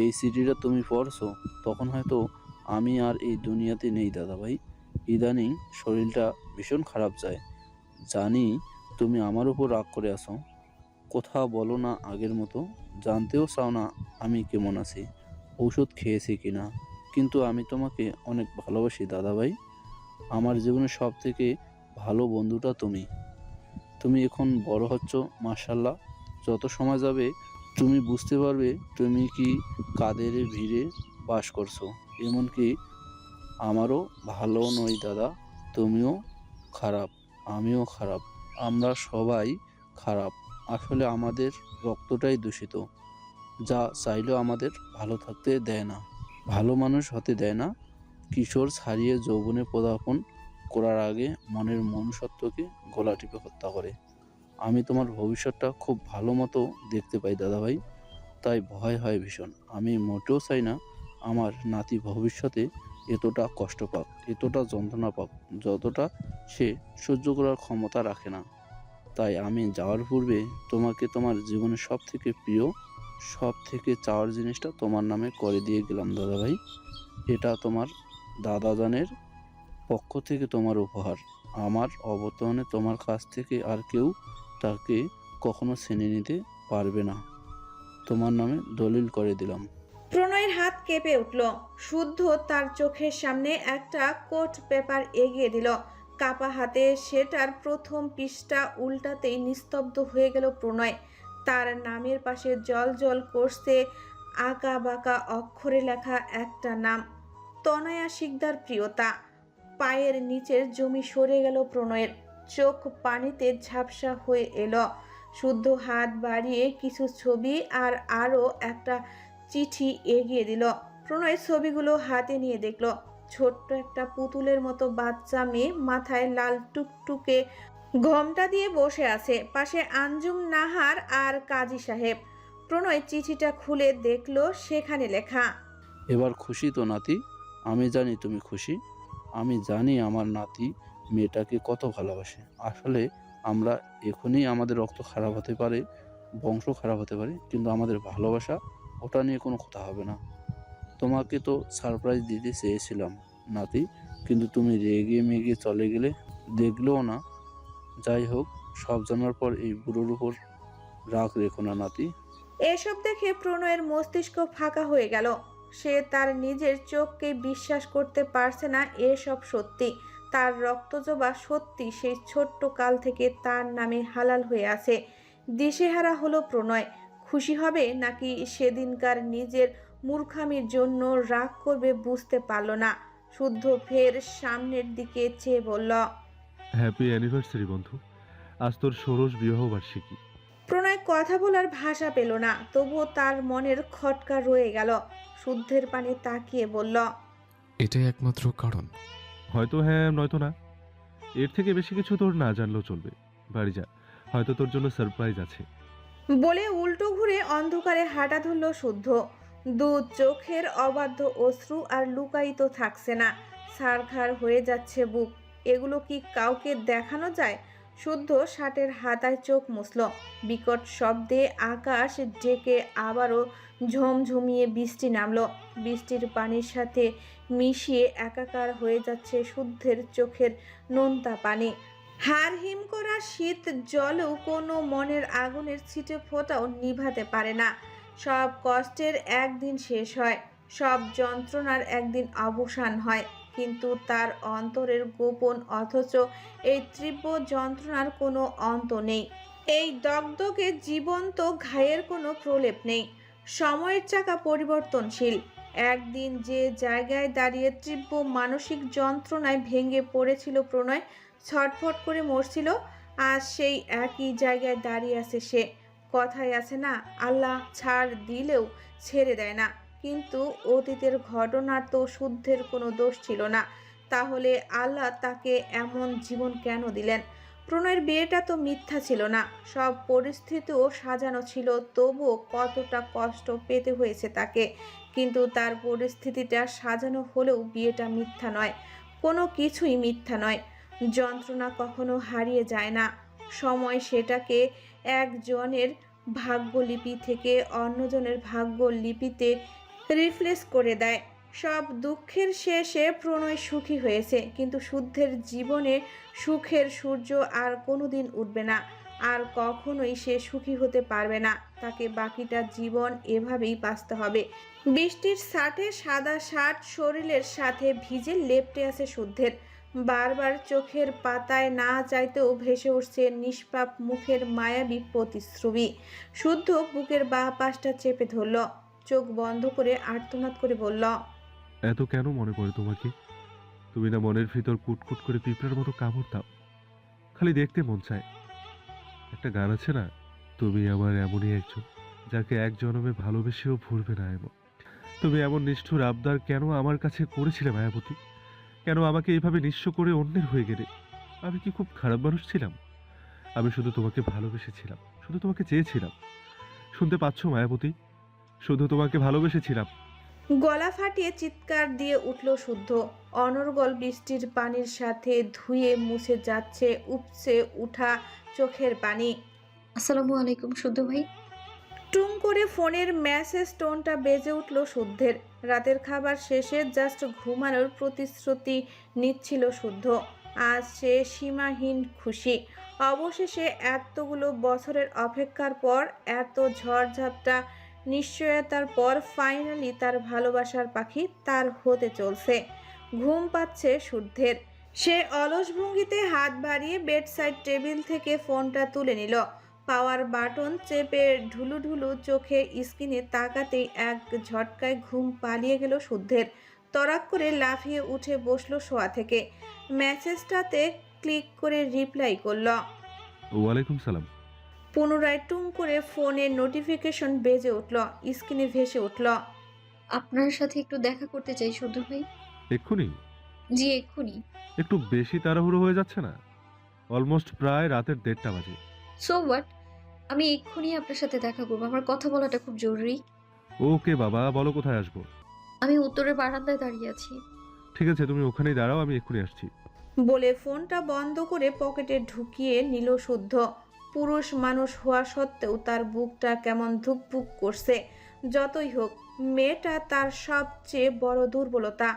এই চিঠিটা তুমি পড়ছো তখন হয়তো আমি আর এই দুনিয়াতে নেই দাদাভাই। ইদানিং শরীরটা ভীষণ খারাপ যায়। জানি তুমি আমার উপর রাগ করে আছো, কথা বলো না আগের মতো, জানতেও চাও না আমি কেমন আছি, ঔষধ খেয়েছি কিনা। কিন্তু আমি তোমাকে অনেক ভালোবাসি দাদাভাই। আমার জীবনের সব থেকে ভালো বন্ধুটা তুমি। তুমি এখন বড় হচ্ছ, মাশাল্লাহ। যত সময় যাবে তুমি বুঝতে পারবে তুমি কি কাদের ভিড়ে বাস করছো। এমনকি আমারও ভালো নই দাদা, তুমিও খারাপ, আমিও খারাপ, আমরা সবাই খারাপ। আসলে আমাদের রক্তটাই দূষিত, যা চাইলেও আমাদের ভালো থাকতে দেয় না, ভালো মানুষ হতে দেয় না। কিশোর ছাড়িয়ে যৌবনে পদার্পণ করার আগে মনের মনুষ্যত্বকে গলা টিপে হত্যা করে। আমি তোমার ভবিষ্যৎটা খুব ভালো মতো দেখতে পাই দাদাভাই, তাই ভয় হয় ভীষণ। আমি মোটেও চাই না আমার নাতি ভবিষ্যতে এতটা কষ্ট পাক, এতটা যন্ত্রণা পাক, যতটা সে সহ্য করার ক্ষমতা রাখে না। তাই আমি যাওয়ার পূর্বে তোমাকে তোমার জীবনের সব থেকে প্রিয়, সব থেকে চাওয়ার জিনিসটা তোমার নামে করে দিয়ে গেলাম দাদাভাই। এটা তোমার দাদাজানের পক্ষ থেকে তোমার উপহার। আমার অবর্তমানে তোমার কাছ থেকে আর কেউ তাকে কখনো ছিনিয়ে নিতে পারবে না। তোমার নামে দলিল করে দিলাম। প্রণয়ের হাত কেঁপে উঠল। শুদ্ধ তার চোখের সামনে একটা কোট পেপার এগিয়ে দিল। কাপা হাতে সেটার প্রথম পৃষ্ঠা উল্টাতেই নিস্তব্ধ হয়ে গেল প্রণয়। তার নামের পাশে জল জল করছে আঁকা বাঁকা অক্ষরে লেখা একটা নাম, তনয়া শিকদার প্রিয়তা। পায়ের নিচের জমি সরে গেল প্রণয়ের, চোখ পানিতে ঝাপসা হয়ে এলো। শুদ্ধ হাত বাড়িয়ে কিছু ছবি আর আরও একটা চিঠি এগিয়ে দিল। প্রণয় ছবিগুলো হাতে নিয়ে দেখল ছোট্ট একটা পুতুলের মতো বাচ্চা মেয়ে, মাথায় লাল টুকটুকে ঘোমটা দিয়ে বসে আছে, পাশে আঞ্জুম নাহার আর কাজী সাহেব। প্রণয় চিঠিটা খুলে দেখল সেখানে লেখা, এবার খুশি তো নাতি? আমি জানি তুমি খুশি। আমি জানি আমার নাতি মেয়েটাকে কত ভালোবাসে। আসলে আমরা এখনই আমাদের রক্ত খারাপ হতে পারে, বংশ খারাপ হতে পারে, কিন্তু আমাদের ভালোবাসা ওটা নিয়ে কোনো কথা হবে না। তোমাকে তো সারপ্রাইজ দিতে চেয়েছিলাম নাতি, কিন্তু তুমি রেগে মেগে চলে গেলে, দেখলেও না। যাই হোক, সব জানার পর এই বুড়োর উপর রাগ রেখো না নাতি। এসব দেখে প্রণয়ের মস্তিষ্ক ফাঁকা হয়ে গেল। সে তার নিজের চোখকে বিশ্বাস করতে পারছে না এসব সত্যি। তার রক্তজবা সত্যি সেই ছোট্ট কাল থেকে তার নামে হালাল হয়ে আছে। দিশেহারা হলো প্রণয়। খুশি হবে নাকি সেদিনকার নিজের মূর্খামির জন্য রাগ করবে বুঝতে পারল না। শুদ্ধ ফের সামনের দিকে চেয়ে বলল, হ্যাপি অ্যানিভার্সারি বন্ধু। আজ তোর ষোড়শ বিবাহবার্ষিকী। প্রণয় কথা বলার ভাষা পেল না, তবুও তার মনের খটকা রয়ে গেল। শুদ্ধের পানে তাকিয়ে বলল, এটাই একমাত্র কারণ। হয়তো হ্যাঁ, নয়তো না। এর থেকে বেশি কিছু তোর না জানলেও চলবে। বাড়ি যা, হয়তো তোর জন্য সারপ্রাইজ আছে। বলে উল্টো ঘুরে অন্ধকারে হাঁটা ধরল শুদ্ধ। দু চোখের অবাধ্য অশ্রু আর লুকায়িত থাকছে না, ছারখার হয়ে যাচ্ছে বুক। এগুলো কি কাউকে দেখানো যায়? শুদ্ধ শার্টের হাতায় চোখ মুছল। বিকট শব্দে আকাশ ডেকে আবারও ঝমঝমিয়ে বৃষ্টি নামলো। বৃষ্টির পানির সাথে মিশিয়ে একাকার হয়ে যাচ্ছে শুদ্ধের চোখের নোনতা পানি। হাড় হিম করা শীত জলেও কোনো মনের আগুনের ছিটে ফোঁটাও নিভাতে পারে না। সব কষ্টের একদিন শেষ হয়, সব যন্ত্রণার একদিন অবসান হয়, কিন্তু তার অন্তরের গোপন অথচ এই তীব্র যন্ত্রণার কোনো অন্ত নেই। এই দগদগে জীবন্ত ঘায়ের কোনো প্রলেপ নেই। সময়ের চাকা পরিবর্তনশীল। একদিন যে জায়গায় দাঁড়িয়ে তীব্র মানসিক যন্ত্রণায় ভেঙে পড়েছিল প্রণয়, ছটফট করে মরছিল, আজ সেই একই জায়গায় দাঁড়িয়ে আছে সে। কথায় আছে না, আল্লাহ ছাড় দিলেও ছেড়ে দেয় না। কিন্তু অতীতের ঘটনার তো শুদ্ধের কোনো দোষ ছিল না। তাহলে আল্লাহ তাকে এমন জীবন কেন দিলেন? প্রণয়ের বিয়েটা তো মিথ্যা ছিল না, সব পরিস্থিতিও সাজানো ছিল, তবুও কতটা কষ্ট পেতে হয়েছে তাকে। কিন্তু তার পরিস্থিতিটা সাজানো হলেও বিয়েটা মিথ্যা নয়, কোনো কিছুই মিথ্যা নয়। যন্ত্রণা কখনো হারিয়ে যায় না, সময় সেটাকে একজনের ভাগ্যলিপি থেকে অন্যজনের ভাগ্যলিপিতে রিফ্রেশ করে দেয়। সব দুঃখের শেষে প্রণয় সুখী হয়েছে, কিন্তু শুদ্ধের জীবনে সুখের সূর্য আর কোনোদিন উঠবে না, আর কখনোই সে সুখী হতে পারবে না। তাকে বাকিটা জীবন এভাবেই বাঁচতে হবে। বৃষ্টির সাথে সাদা শার্ট শরীরের সাথে ভিজে লেপ্টে আছে শুদ্ধের। বারবার চোখের পাতায় না চাইতেও ভেসে উঠছে নিষ্পাপ মুখের মায়াবী প্রতিশ্রুতি। শুদ্ধ বুকের বাঁ পাশটা চেপে ধরল, চোখ বন্ধ করে আর্তনাদ করে বলল, এত কেন মনে পড়ে তোমাকে? তুমি না মনের ভিতর কুটকুট করে পিঁপড়ার মতো কামড় দাও, খালি দেখতে মন চায়। একটা গান আছে না, তুমি আমার এমনই একজন, যাকে এক জনমে ভালোবেসেও ভুলবে না এমন। তুমি এমন নিষ্ঠুর আবদার কেন আমার কাছে করেছিলে মায়াবতী? কেন আমাকে এইভাবে নিঃস্ব করে অন্যের হয়ে গেলে? আমি কি খুব খারাপ মানুষ ছিলাম? আমি শুধু তোমাকে ভালোবেসেছিলাম, শুধু তোমাকে চেয়েছিলাম। শুনতে পাচ্ছ মায়াবতী? শুধু তোমাকে ভালোবেসেছিলাম। গলা ফাটিয়ে চিৎকার দিয়ে উঠল শুদ্ধ। অনর্গল বৃষ্টির পানির সাথে ধুয়ে মুছে যাচ্ছে উপচে উঠা চোখের পানি। আসসালামু আলাইকুম শুদ্ধ ভাই। টুং করে ফোনের মেসেজ টোনটা বেজে উঠল শুদ্ধের। রাতের খাবার শেষে জাস্ট ঘুমানোর প্রতিশ্রুতি নিচ্ছিল শুদ্ধ। আজ সে সীমাহীন খুশি। অবশেষে এতগুলো বছরের অপেক্ষার পর, এত ঝড়ঝাপটা নিশ্চয়তার পর ফাইনালি তার ভালোবাসার পাখি তার হতে চলছে। ঘুম পাচ্ছে শুদ্ধের। সে অলস ভঙ্গিতে হাত বাড়িয়ে বেডসাইড টেবিল থেকে ফোনটা তুলে নিল। পাওয়ার বাটন চেপে ঢুলু ঢুলু চোখে স্ক্রিনে তাকাতেই এক ঝটকায় ঘুম পালিয়ে গেল শুদ্ধের। তড়াক করে লাফিয়ে উঠে বসলো শোয়া থেকে। মেসেজটাতে ক্লিক করে রিপ্লাই করল। ওয়ালাইকুম সালাম। পুনরায় টুং করে ফোনের নোটিফিকেশন বেজে উঠল, স্ক্রিনে ভেসে উঠল। আপনার সাথে একটু দেখা করতে চাই শুদ্ধ ভাই। এক্ষুনি? জি এক্ষুনি। একটু বেশি তাড়াহুড়ো হয়ে যাচ্ছে না? অলমোস্ট প্রায় রাতের 1:30 বাজে। সো হোয়াট, আমি এক্ষুনি আপনার সাথে দেখা করবো, আমার কথা বলাটা খুব জরুরি। ওকে বাবা, বলো কোথায় আসবো? আমি উত্তরের বারান্দায় দাঁড়িয়ে আছি। ঠিক আছে, তুমি ওখানেই দাঁড়াও, আমি এক্ষুনি আসছি। বলে ফোনটা বন্ধ করে পকেটে ঢুকিয়ে নিল শুদ্ধ। পুরুষ মানুষ হওয়া সত্ত্বেও তার বুকটা কেমন ধুকপুক করছে। যতই হোক, মেয়েটা তার সবচেয়ে বড় দুর্বলতা।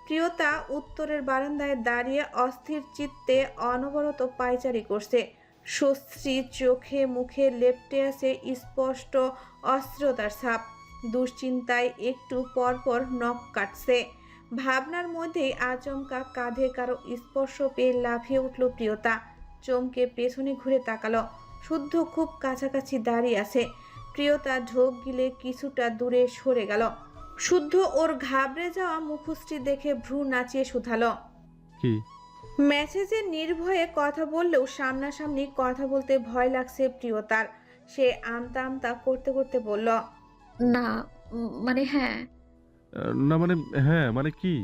প্রিয়তা উত্তরের বারান্দায় দাঁড়িয়ে অস্থির চিত্তে অনবরত পায়চারি করছে। সুশ্রী চোখে মুখে লেপ্টে আছে স্পষ্ট অস্থিরতার ছাপ। দুশ্চিন্তায় একটু পরপর নখ কাটছে। ভাবনার মধ্যেই আচমকা কাঁধে কারো স্পর্শ পেয়ে লাফিয়ে উঠল প্রিয়তা। চমকে পেছনে ঘুরে তাকালো। শুদ্ধ খুব কাছাকাছি দাঁড়িয়ে আছে। প্রিয়তা ঢোক গিলে কিছুটা দূরে সরে গেল। শুদ্ধ ওর ঘাবড়ে যাওয়া মুখশ্রী দেখে ভ্রু নাচিয়ে শুধালো। কি? মেসেজে নির্ভয়ে কথা বললেও সামনাসামনি কথা বলতে ভয় লাগছে প্রিয়তার। সে আমতা আমতা করতে করতে বলল, না মানে হ্যাঁ। না মানে হ্যাঁ মানে কি?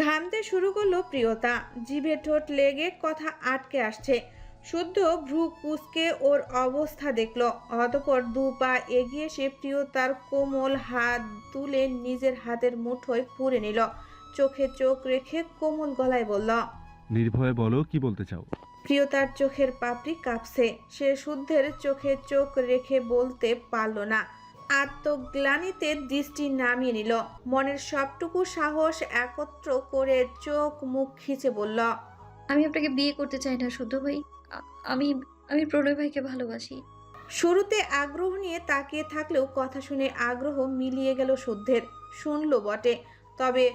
ঘামতে শুরু করলো প্রিয়তা। জিভে ঠোঁট লেগে কথা আটকে আসছে। শুদ্ধ ভ্রু কুঁচকে ওর অবস্থা দেখলো। অতঃপর দু পা এগিয়ে এসে প্রিয়তার কোমল হাত তুলে নিজের হাতের মুঠোয় পুরে নিল। চোখে চোখ রেখে কোমল গলায় বলল, নির্ভয়ে বলো, কি বলতে চাও? প্রিয়তার চোখের পাপড়ি কাঁপছে। সে শুদ্ধের চোখে চোখ রেখে বলতে পারল না। আত্মগ্লানিতে দৃষ্টি নামিয়ে নিল। মনের সবটুকু সাহস একত্র করে চোখ মুখ খিচে বলল, আমি আপনাকে বিয়ে করতে চাই না শুদ্ধ ভাই। আমি আমি প্রণয় ভাইকে ভালোবাসি। শুরুতে আগ্রহ নিয়ে তাকিয়ে থাকলেও কথা শুনে আগ্রহ মিলিয়ে গেল শুদ্ধের। শুনল বটে, তবে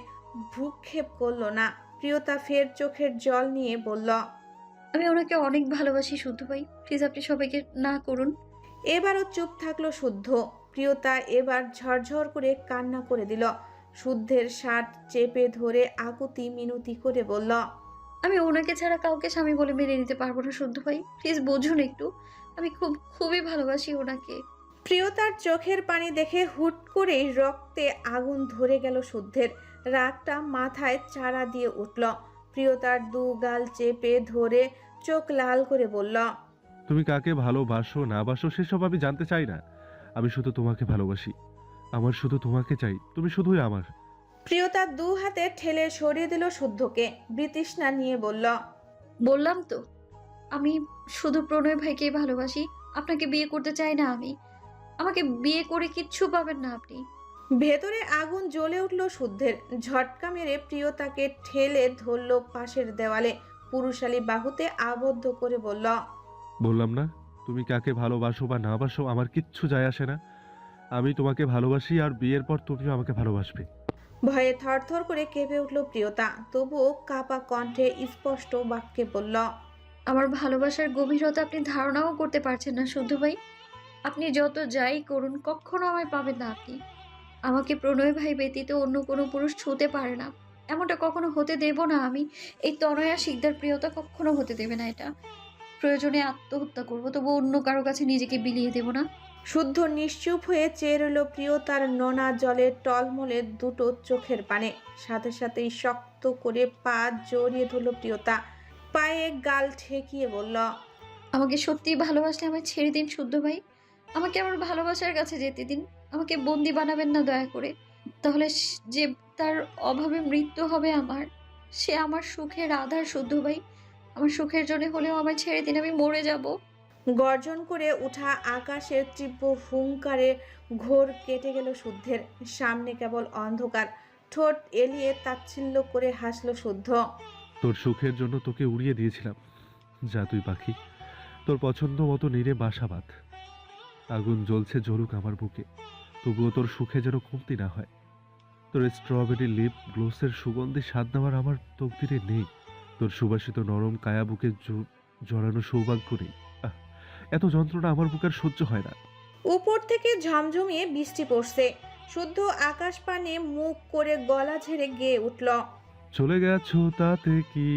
ভ্রুক্ষেপ করল না। প্রিয়তা ফের চোখের জল নিয়ে বলল, আমি ওনাকে অনেক ভালোবাসি শুদ্ধ ভাই, প্লিজ আপনি সবাইকে না করুন। এবারও চুপ থাকলো শুদ্ধ। প্রিয়তা এবার ঝরঝর করে কান্না করে দিল। শুদ্ধের শার্ট চেপে ধরে আকুতি মিনতি করে বলল, আমি ওনাকে ছাড়া কাউকে স্বামী বলে মেনে নিতে পারবো না শুদ্ধ ভাই, প্লিজ বুঝুন একটু। আমি খুবই ভালোবাসি ওনাকে। প্রিয়তার চোখের পানি দেখে হুট করেই রক্তে আগুন ধরে গেল শুদ্ধের। রাগটা মাথায় চাড়া দিয়ে উঠল। প্রিয়তার দু গাল চেপে ধরে চোখ লাল করে বলল, তুমি কাকে ভালোবাসো না বাসো সেসব আমি জানতে চাই না। আমি শুধু তোমাকে ভালোবাসি, আমার শুধু তোমাকে চাই, তুমি শুধুই আমার। প্রিয়তা দু হাতে ঠেলে সরিয়ে দিল শুদ্ধকে। বিতৃষ্ণা নিয়ে বলল, বললাম তো, আমি শুধু প্রণয় ভাইকেই ভালোবাসি, আপনাকে বিয়ে করতে চাই না আমি। আমাকে বিয়ে করে কিচ্ছু পাবেন না আপনি। ভেতরে আগুন জ্বলে উঠল শুদ্ধের। ঝটকা মেরে প্রিয়তাকে ঠেলে ধরল পাশের দেওয়ালে, পুরুষালী বাহুতে আবদ্ধ করে বলল, বললাম না, তুমি কাকে ভালোবাসো বা না বাসো আমার কিচ্ছু যায় আসে না। আমি তোমাকে ভালোবাসি, আর বিয়ের পর তুমিও আমাকে ভালোবাসবে। ভয়ে থরথর করে কেঁপে উঠল প্রিয়তা, তবুও কাপা কণ্ঠে স্পষ্ট বাক্যে বলল, আমার ভালোবাসার গভীরতা আপনি ধারণাও করতে পারছেন না শুদ্ধ ভাই। আপনি যত যাই করুন কখনো আমায় পাবেন না আপনি। আমাকে প্রণয় ভাই ব্যতীত অন্য কোনো পুরুষ ছুঁতে পারে না। এমনটা কখনো হতে দেব না আমি। এই তনয়া শিকদার প্রিয়তা কখনো হতে দেবে না এটা। প্রয়োজনে আত্মহত্যা করব, তবু অন্য কারো কাছে নিজেকে বিলিয়ে দেব না। শুদ্ধ নিশ্চুপ হয়ে চেয়ে রইল প্রিয়তার নোনা জলের টলমলে দুটো চোখের পানে। সাথে সাথেই শক্ত করে পা জড়িয়ে ধরল প্রিয়তা, পায়ে গাল ঠেকিয়ে বলল, আমাকে সত্যিই ভালোবাসলে আমায় ছেড়ে দিন শুদ্ধ ভাই। আমাকে আমার ভালোবাসার কাছে যেতে দিন। আমাকে বন্দি বানাবেন না দয়া করে। তাহলে যে তার অভাবে মৃত্যু হবে আমার, সে আমার সুখের আধার শুদ্ধ ভাই। আমার সুখের জন্য হলেও আমায় ছেড়ে দিন, আমি মরে যাব। গর্জন করে উঠা আকাশের তীব্র হুংকারে ঘোর কেটে গেল শুদ্ধের। সামনে কেবল অন্ধকার। ঠোঁট এলিয়ে তাচ্ছিল্য করে হাসল শুদ্ধ। তোর সুখের জন্য তোকে উড়িয়ে দিয়েছিলাম। যা তুই পাখি, তোর পছন্দ মতো নিরে বাসা বাঁধ। আগুন জ্বলছে জ্বলুক আমার বুকে, তবুও তোর সুখে যেন কমতি না হয়। তোর স্ট্রবেরি লিপ গ্লোসের সুগন্ধি স্বাদ নেওয়ার আমার তকদিরে নেই। তোর সুবাসিত নরম কায়া বুকে জড়ানো সৌভাগ্য নেই। আহ, এত যন্ত্রণা আমার বুকে আর সহ্য হয় না। উপর থেকে ঝমঝমিয়ে বৃষ্টি পড়ছে। শুদ্ধ আকাশ পানে মুখ করে গলা ঝেড়ে গেয়ে উঠল, চলে গেছো তাতে কি,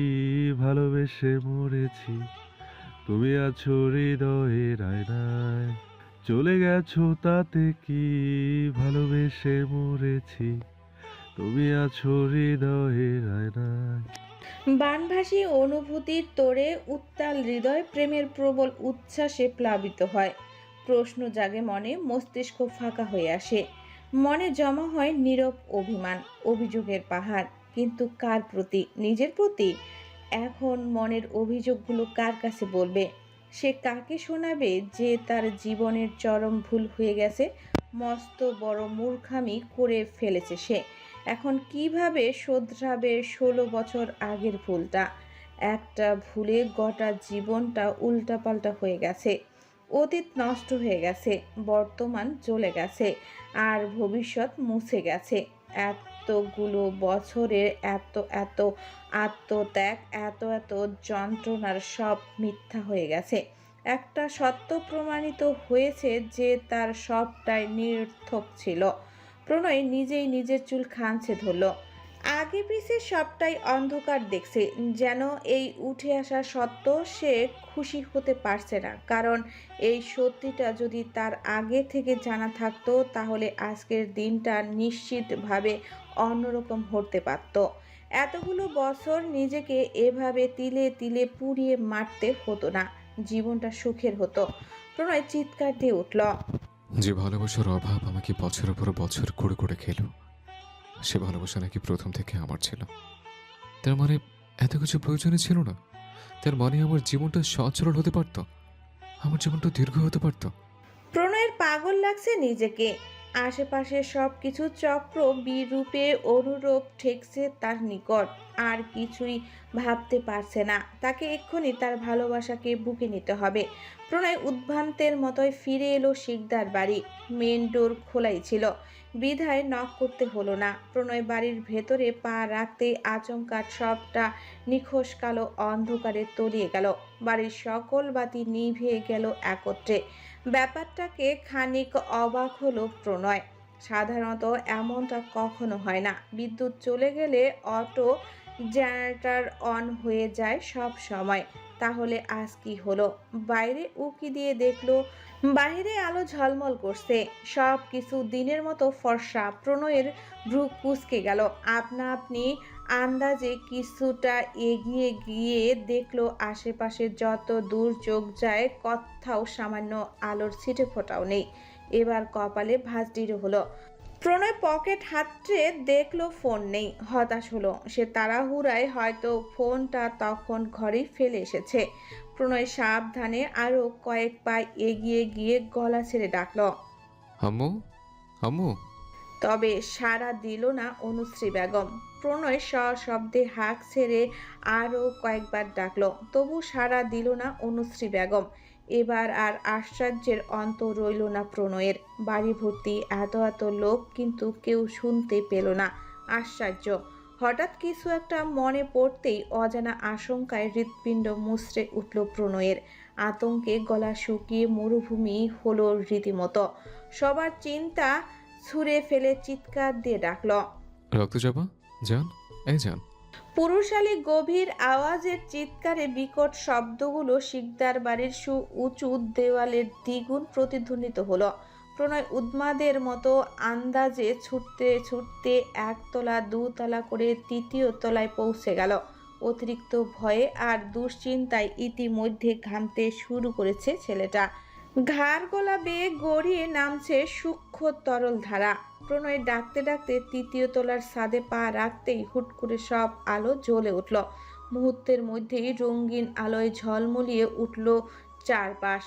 ভালোবেসে মরেছি। তুমি আছো হৃদয়ের আয়নায়। চলে গেছো তাতে কি, ভালোবেসে মরেছি। তুমি আছো হৃদয়ের আয়নায়। বানভাসী অনুভূতির তোড়ে উত্তাল হৃদয় প্রেমের প্রবল উচ্ছ্বাসে প্লাবিত হয়। প্রশ্ন জাগে মনে, মস্তিষ্ক ফাঁকা হয়ে আসে। মনে জমা হয় নীরব অভিমান, অভিযোগের পাহাড়। কিন্তু কার প্রতি? নিজের প্রতি। এখন মনের অভিযোগগুলো কার কাছে বলবে? সে কাকে শোনাবে যে তার জীবনের চরম ভুল হয়ে গেছে? মস্ত বড় মূর্খামি করে ফেলেছে সে। এখন কিভাবে শোধরাবে 16 বছর আগের ভুলটা? একটা ভুলে গোটা জীবনটা উল্টাপাল্টা হয়ে গেছে। অতীত নষ্ট হয়ে গেছে, বর্তমান চলে গেছে, আর ভবিষ্যৎ মুছে গেছে। এতগুলো বছরের এত এত আত্মত্যাগ, এত এত যন্ত্রণার সব মিথ্যা হয়ে গেছে। একটা সত্য প্রমাণিত হয়েছে যে তার সবটাই নিরর্থক ছিল। প্রণয় নিজেই নিজের চুল খামছে ধরল। আগে পিছে সবটাই অন্ধকার দেখছে, যেন এই উঠে আসা সত্য সে খুশি হতে পারছে না। কারণ এই সত্যিটা যদি তার আগে থেকে জানা থাকতো, তাহলে আজকের দিনটা নিশ্চিতভাবে অন্যরকম হতে পারত। এতগুলো বছর নিজেকে এভাবে তিলে তিলে পুড়িয়ে মারতে হতো না, জীবনটা সুখের হতো। প্রণয় চিৎকার দিয়ে উঠল, যে ভালোবাসার অভাব আমাকে বছরের পর বছর করে করে খেলো, সে ভালোবাসা নাকি প্রথম থেকে আমার ছিল। তার মানে এত কিছু প্রয়োজনই ছিল না। তার মানে আমার জীবনটা সচল হতে পারত, আমার জীবনটা দীর্ঘ হতে পারত। প্রণয়ের পাগল লাগছে নিজেকে। আশেপাশে সব কিছু চক্র বিরূপে অনুরূপ ঠেকছে তার নিকট। আর কিছুই ভাবতে পারছে না। তাকে এক্ষুনি তার ভালোবাসাকে বুকে নিতে হবে। প্রণয় উদ্ভ্রান্তের মতোই ফিরে এলো শিকদার বাড়ি। মেন ডোর খোলাই ছিল, বিধায় নক করতে হলো না। প্রণয় বাড়ির ভেতরে পা রাখতেই আচমকা সবটা নিখোশ কালো অন্ধকারে তলিয়ে গেল। বাড়ির সকল বাতি নিভিয়ে গেল একত্রে। ব্যাপারটাকে খানিক অবাক হলো প্রণয়। সাধারণত এমনটা কখনো হয় না। বিদ্যুৎ চলে গেলে অটো জেনারেটর অন হয়ে যায় সব সময়। তাহলে আজ কি হলো? বাইরে উকি দিয়ে দেখলো বাইরে আলো ঝলমল করছে, সব কিছু দিনের মতো ফর্সা। প্রণয়ের ভ্রু কুঁচকে গেল। আপনা আপনি আন্দাজে কিছুটা এগিয়ে গিয়ে দেখলো আশেপাশে যত দূর চোখ যায় কোথাও সামান্য আলোর ছিটে ফোটাও নেই। এবার কপালে ভাঁজ দৃঢ় হলো। প্রণয় পকেট হাতড়ে দেখলো ফোন নেই। হতাশ হলো সে। তাড়াহুড়ায় হয়তো ফোনটা তখন ঘরেই ফেলে এসেছে। প্রণয় সাবধানে আরো কয়েক পা এগিয়ে গিয়ে গলা ছেড়ে ডাকলো, আম্মু, আম্মু। তবে সাড়া দিল না অনুশ্রী বেগম। প্রণয় সশব্দে হাঁক ছেড়ে আরও কয়েকবার ডাকলো, তবু সাড়া দিল না অনুশ্রী বেগম। এবার আর আশ্চর্যের অন্ত রইল না প্রণয়ের। বাড়ি ভর্তি এত এত লোক, কিন্তু কেউ শুনতে পেল না। আশ্চর্য! হঠাৎ কিছু একটা মনে পড়তেই অজানা আশঙ্কায় হৃৎপিণ্ড মুচড়ে উঠল প্রণয়ের। আতঙ্কে গলা শুকিয়ে মরুভূমি হলো রীতিমতো। সবার চিন্তা ছুঁড়ে ফেলে চিৎকার দিয়ে ডাকল, রক্তচাপা, যান, এই যান। পুরুষালী গভীর আওয়াজের চিৎকারে বিকট শব্দগুলো শিকদার বাড়ির উঁচু দেওয়ালের দ্বিগুণ প্রতিধ্বনিত হলো। প্রণয় উন্মাদের মতো আন্দাজে ছুটতে ছুটতে একতলা দুতলা করে তৃতীয় তলায় পৌঁছে গেল। অতিরিক্ত ভয়ে আর দুশ্চিন্তায় ইতিমধ্যে ঘামতে শুরু করেছে ছেলেটা। ঘাড় গলা বেয়ে গড়িয়ে নামছে সূক্ষ্ম তরল ধারা। প্রণয় ডাকতে ডাকতে তৃতীয় তলার ছাদে পা রাখতেই হুট করে সব আলো জ্বলে উঠল। মুহূর্তের মধ্যেই রঙিন আলোয় ঝলমলিয়ে উঠল চারপাশ।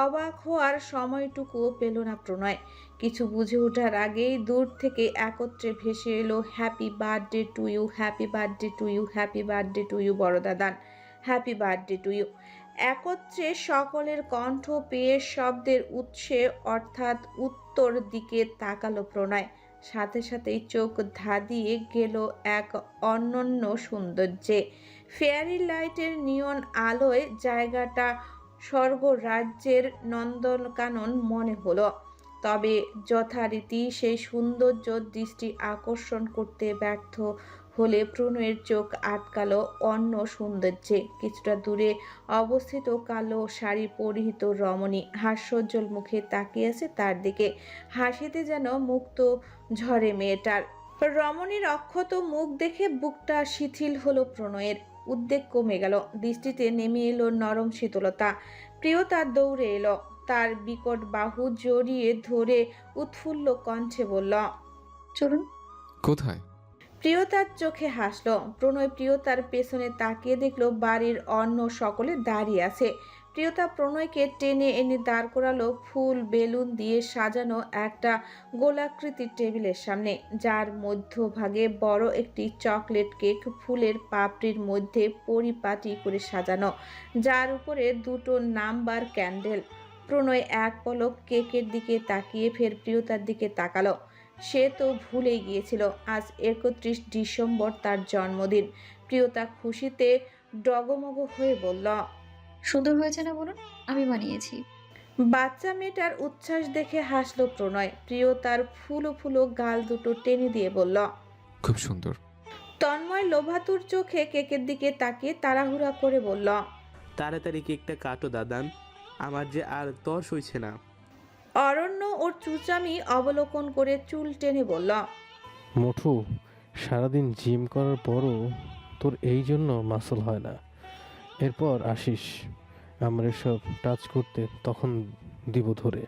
অবাক হওয়ার সময়টুকুও পেল না প্রণয়। কিছু বুঝে ওঠার আগেই দূর থেকে একত্রে ভেসে এলো happy birthday to you, happy birthday to you, happy birthday to you বড় দাদান, হ্যাপি বার্থডে টু ইউ। একত্রে সকলের কণ্ঠ পেয়ে শব্দের উৎসে অর্থাৎ উত্তর দিকে তাকালো প্রণয়। সাথে সাথেই চোখ ধাঁধিয়ে গেল এক অনন্য সৌন্দর্যে। ফেয়ারি লাইটের নিয়ন আলোয় জায়গাটা স্বর্গরাজ্যের নন্দনকানন মনে হলো। তবে যথারীতি সেই সৌন্দর্য দৃষ্টি আকর্ষণ করতে ব্যর্থ হলে প্রণয়ের চোখ আটকালো অন্য সৌন্দর্যে। কিছুটা দূরে অবস্থিত কালো শাড়ি পরিহিত রমণী হাস্যোজ্জ্বল মুখে তাকিয়ে আছে তার দিকে। হাসিতে যেন মুক্ত ঝরে মেয়েটার। রমণীর অক্ষত মুখ দেখে বুকটা শিথিল হলো প্রণয়ের। উদ্বেগ কমে গেল, দৃষ্টিতে নেমে এলো নরম শীতলতা। প্রিয়তা দৌড়ে এলো, তার বিকট বাহু জড়িয়ে ধরে উৎফুল্ল কণ্ঠে বলল, চলুন। কোথায়? প্রিয়তার চোখে হাসলো। প্রণয় প্রিয়তার পেছনে তাকিয়ে দেখলো বাড়ির অন্য সকলে দাঁড়িয়ে আছে। প্রিয়তা প্রণয়কে টেনে এনে দাঁড় করালো ফুল বেলুন দিয়ে সাজানো একটা গোলাকৃতির টেবিলের সামনে, যার মধ্যভাগে বড় একটি চকলেট কেক ফুলের পাপড়ির মধ্যে পরিপাটি করে সাজানো, যার উপরে দুটো নাম্বার ক্যান্ডেল। প্রণয় এক পলক কেকের দিকে তাকিয়ে ফের প্রিয়তার দিকে তাকালো। সে তো ভুলেই গিয়েছিল আজ 31 ডিসেম্বর তার জন্মদিন। প্রিয়তা খুশিতে ডগমগ হয়ে বলল, সুন্দর হয়েছে না বলুন? আমি বানিয়েছি। বাচ্চা মেয়েটার উচ্ছ্বাস দেখে হাসলো প্রণয়। প্রিয়তার ফুলো ফুলো গাল দুটো টেনে দিয়ে বলল, খুব সুন্দর। তন্ময় লোভাতুর চোখে কেকের দিকে তাকিয়ে তাড়াহুড়া করে বলল, তাড়াতাড়ি কেকটা কাটো দাদান, আমার যে আর তর সইছে না। অরণ্য ওর চুচামি অবলোকন করে চুল টেনে বলল, মোটু, সারাদিন জিম করার পরও তোর এই জন্য মাসল হয় না। এরপর আসিস আমরা সব টাচ করতে, তখন দিব ধরে।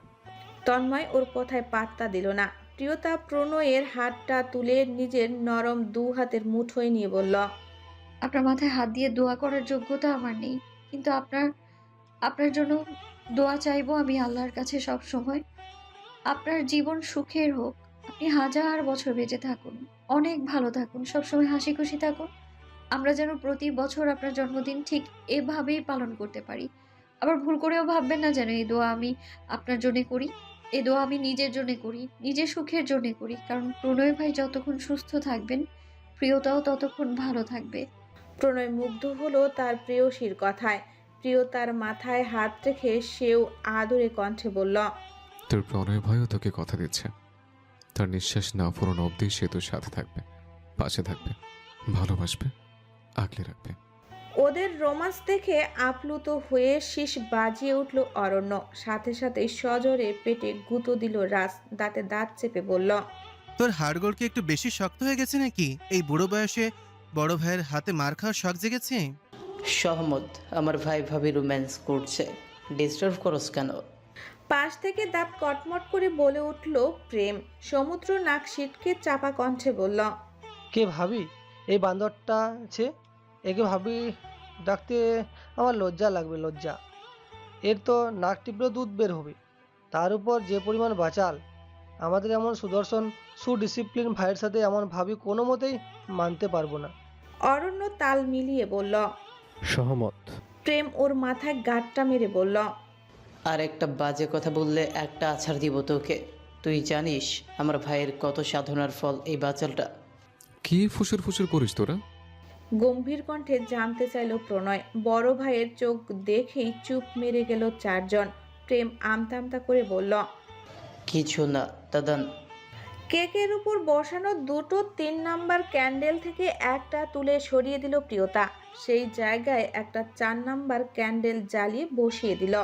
তন্ময় ওর কথায় পাত্তা দিল না। প্রিয়তা প্রণয়ের হাতটা তুলে নিজের নরম দু হাতের মুঠোয় নিয়ে বলল, আপনার মাথায় হাত দিয়ে দোয়া করার যোগ্যতা আমার নেই, কিন্তু আপনার জন্য দোয়া চাইবো আমি আল্লাহর কাছে সব সময়। আপনার জীবন সুখের হোক, আপনি হাজার বছর বেঁচে থাকুন, অনেক ভালো থাকুন, সবসময় হাসি খুশি থাকুন। আমরা যেন প্রতি বছর আপনার জন্মদিন ঠিক এভাবেই পালন করতে পারি। আবার ভুল করেও ভাববেন না যেন এই দোয়া আমি আপনার জন্য করি। এই দোয়া আমি নিজের জন্য করি, নিজের সুখের জন্য করি, কারণ প্রণয় ভাই যতক্ষণ সুস্থ থাকবেন, প্রিয়তাও ততক্ষণ ভালো থাকবে। প্রণয় মুগ্ধ হলো তার প্রেয়সীর কথায়। প্রিয়তার মাথায় হাত রেখে সেও আদরে কণ্ঠে বলল, তোর প্রণয় ভয়ও তোকে কথা দিচ্ছে, তার নিঃশ্বাস না ফুরোনো অবধি সে তোর সাথে থাকবে, পাশে থাকবে, ভালোবাসবে, আগলে রাখবে। ওদের রোমান্স দেখে আপ্লুত হয়ে শীষ বাজিয়ে উঠল অরণ্য। সাথে সাথে সজোরে পেটে গুঁতো দিল রাজ। দাঁতে দাঁত চেপে বলল, তোর হাড়গোড় কি একটু বেশি শক্ত হয়ে গেছে নাকি? এই বুড়ো বয়সে বড় ভাইয়ের হাতে মার খাওয়ার শখ জেগেছে? সহমত, আমার ভাই ভাবি রোম্যান্স করছে, ডিস্টার্ব করস কেন? পাশ থেকে দাঁত কটমট করে বলে উঠল প্রেম। সমুদ্র নাক সিটকে চাপা কণ্ঠে বলল, কে ভাবি? এই বান্দরটা আছে, একে ভাবি ডাকতে আমার লজ্জা লাগবে, লজ্জা। এর তো নাক টিপলেও দুধ বের হবে, তার উপর যে পরিমাণ বাচাল। আমাদের এমন সুদর্শন সুডিসিপ্লিন ভাইয়ের সাথে এমন ভাবি কোনো মতেই মানতে পারবো না। অরণ্য তাল মিলিয়ে বলল। সহমত। প্রেম ওর মাথায় গাঁটটা মেরে বলল। আর একটা বাজে কথা বললে একটা আছাড় দিব তোকে। তুই জানিস আমার ভাইয়ের কত সাধনার ফল এই বাচালটা। কি ফুসুর ফুসুর করিস তোরা? গম্ভীর কণ্ঠে জানতে চাইল প্রণয়। বড় ভাইয়ের চোখ দেখেই চুপ মেরে গেল চারজন। প্রেম আমতা আমতা করে বলল। কিছু না দাদান। কেকের উপর বসানো দুটো 3 নাম্বার ক্যান্ডেল থেকে একটা তুলে সরিয়ে দিল প্রিয়তা। সেই জায়গায় একটা 4 নাম্বার ক্যান্ডেল জ্বালিয়ে বসিয়ে দিল।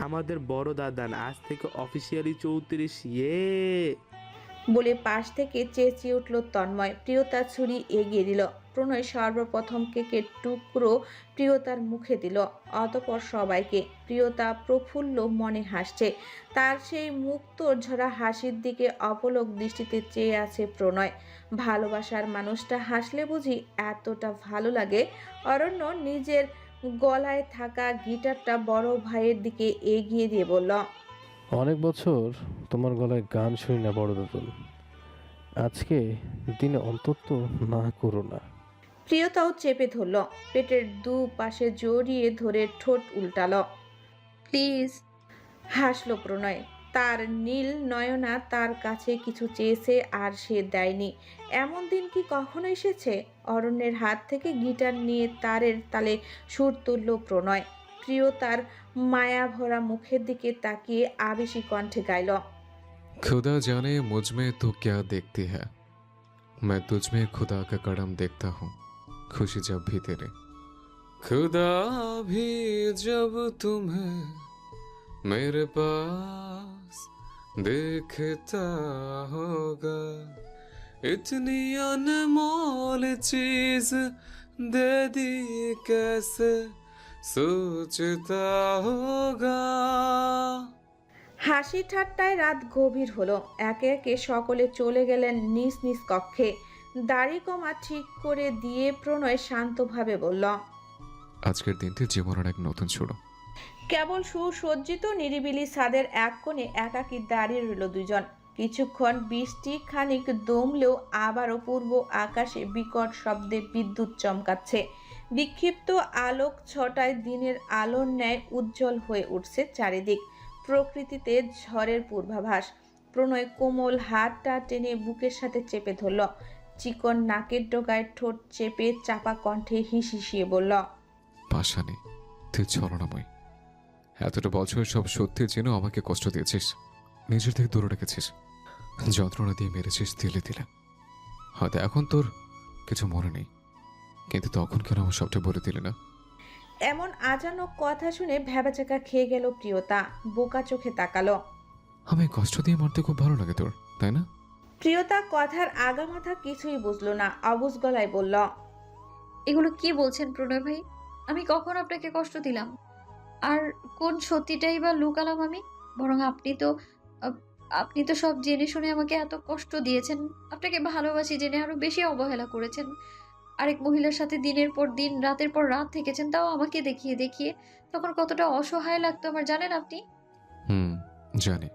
আমাদের বড় দাদান আজ থেকে অফিসিয়ালি 34 ইয়ে। বলে পাশ থেকে চেঁচিয়ে উঠল তন্ময়। প্রিয়তা ছুরি এগিয়ে দিল। প্রণয় সর্বপ্রথম কেকের টুকরো প্রিয়তার মুখে দিল, অতঃপর সবাইকে। প্রিয়তা প্রফুল্ল মনে হাসছে। তার সেই মুক্ত ঝরা হাসির দিকে অপলক দৃষ্টিতে চেয়ে আছে প্রণয়। ভালোবাসার মানুষটা হাসলে বুঝি এতটা ভালো লাগে? অরণ্য নিজের গলায় থাকা গিটারটা বড় ভাইয়ের দিকে এগিয়ে দিয়ে বলল। অনেক বছর তোমার গলায় গান শুনি না বড় দাদু, আজকে দিনে অন্তত না করো না। প্রিয়তাও চেপে ধরল, পেটের দু পাশে জড়িয়ে ধরে ঠোঁট উল্টালো। প্লিজ। হাসলো প্রণয়। তার নীল নয়না তার কাছে কিছু চেয়েছে আর সে দেয়নি। এমন দিন কি কখনো এসেছে? অরণ্যের হাত থেকে গিটার নিয়ে তারের তালে সুর তুলল প্রণয়। প্রিয়তার মায়া ভরা মুখের দিকে তাকিয়ে আবেশী কণ্ঠে গাইল। खुदा जाने मुझ में तो क्या देखती है, मैं तुझ में खुदा का करम देखता हूँ, खुशी जब भी तेरे, खुदा भी जब तुम्हें मेरे पास देखता होगा, इतनी अनमोल चीज दे दी कैसे सोचता होगा। হাসি ঠাট্টায় রাত গভীর হলো। একে একে সকলে চলে গেলেন নিজ নিজ কক্ষে। দাড়ি কমা ঠিক করে দিয়ে প্রণয় শান্তভাবে বলল। আজকের দিনটি জীবনের এক নতুন শুরু। কেবল সুসজ্জিত নিরিবিলি ছাদের এক কোণে একাকী দাঁড়িয়ে রইল দুজন। কিছুক্ষণ বৃষ্টি খানিক দমলেও আবারও পূর্ব আকাশে বিকট শব্দে বিদ্যুৎ চমকাচ্ছে। বিক্ষিপ্ত আলোক ছটায় দিনের আলোর ন্যায় উজ্জ্বল হয়ে উঠছে চারিদিক। প্রকৃতিতে ঝড়ের পূর্বাভাস। প্রণয় কোমল হাতটা টেনে বুকের সাথে চেপে ধরল। চিকন নাকের ডগায় ঠোঁট চেপে চাপা কণ্ঠে হিসিয়ে বলল। পাশানি, তুই ছলনাময়। এতটা বছর সব সত্যি জেনেও আমাকে কষ্ট দিয়েছিস, নিজের থেকে দূরে রেখেছিস, যন্ত্রণা দিয়ে মেরেছিস দিলে দিলে। হয়তো এখন তোর কিছু মনে নেই, কিন্তু তখন কেন আমার সবটা বলে দিলে না? এমন আজানক কথা শুনে ভ্যাবাচাকা খেয়ে গেল প্রিয়তা। বোকা চোখে তাকালো। আমি কষ্ট দিয়ে মারতে খুব ভালো লাগে তোর, তাই না? প্রিয়তা কথার আগামাথা কিছুই বুঝলো না, অবুঝ গলায় বলল। এগুলো কি বলছেন প্রণয় ভাই? আমি কখন আপনাকে কষ্ট দিলাম? আর কোন সত্যিটাই বা লুকালাম আমি? বরং আপনি তো সব জেনে শুনে আমাকে এত কষ্ট দিয়েছেন। আপনাকে ভালোবাসি জেনে আরো বেশি অবহেলা করেছেন। আরেক মহিলার সাথে দিনের পর দিন রাতের পর রাত থেকেছেন, তাও আমাকে দেখিয়ে দেখিয়ে। তখন কতটা অসহায় লাগতো আমার, জানেন আপনি? জানি।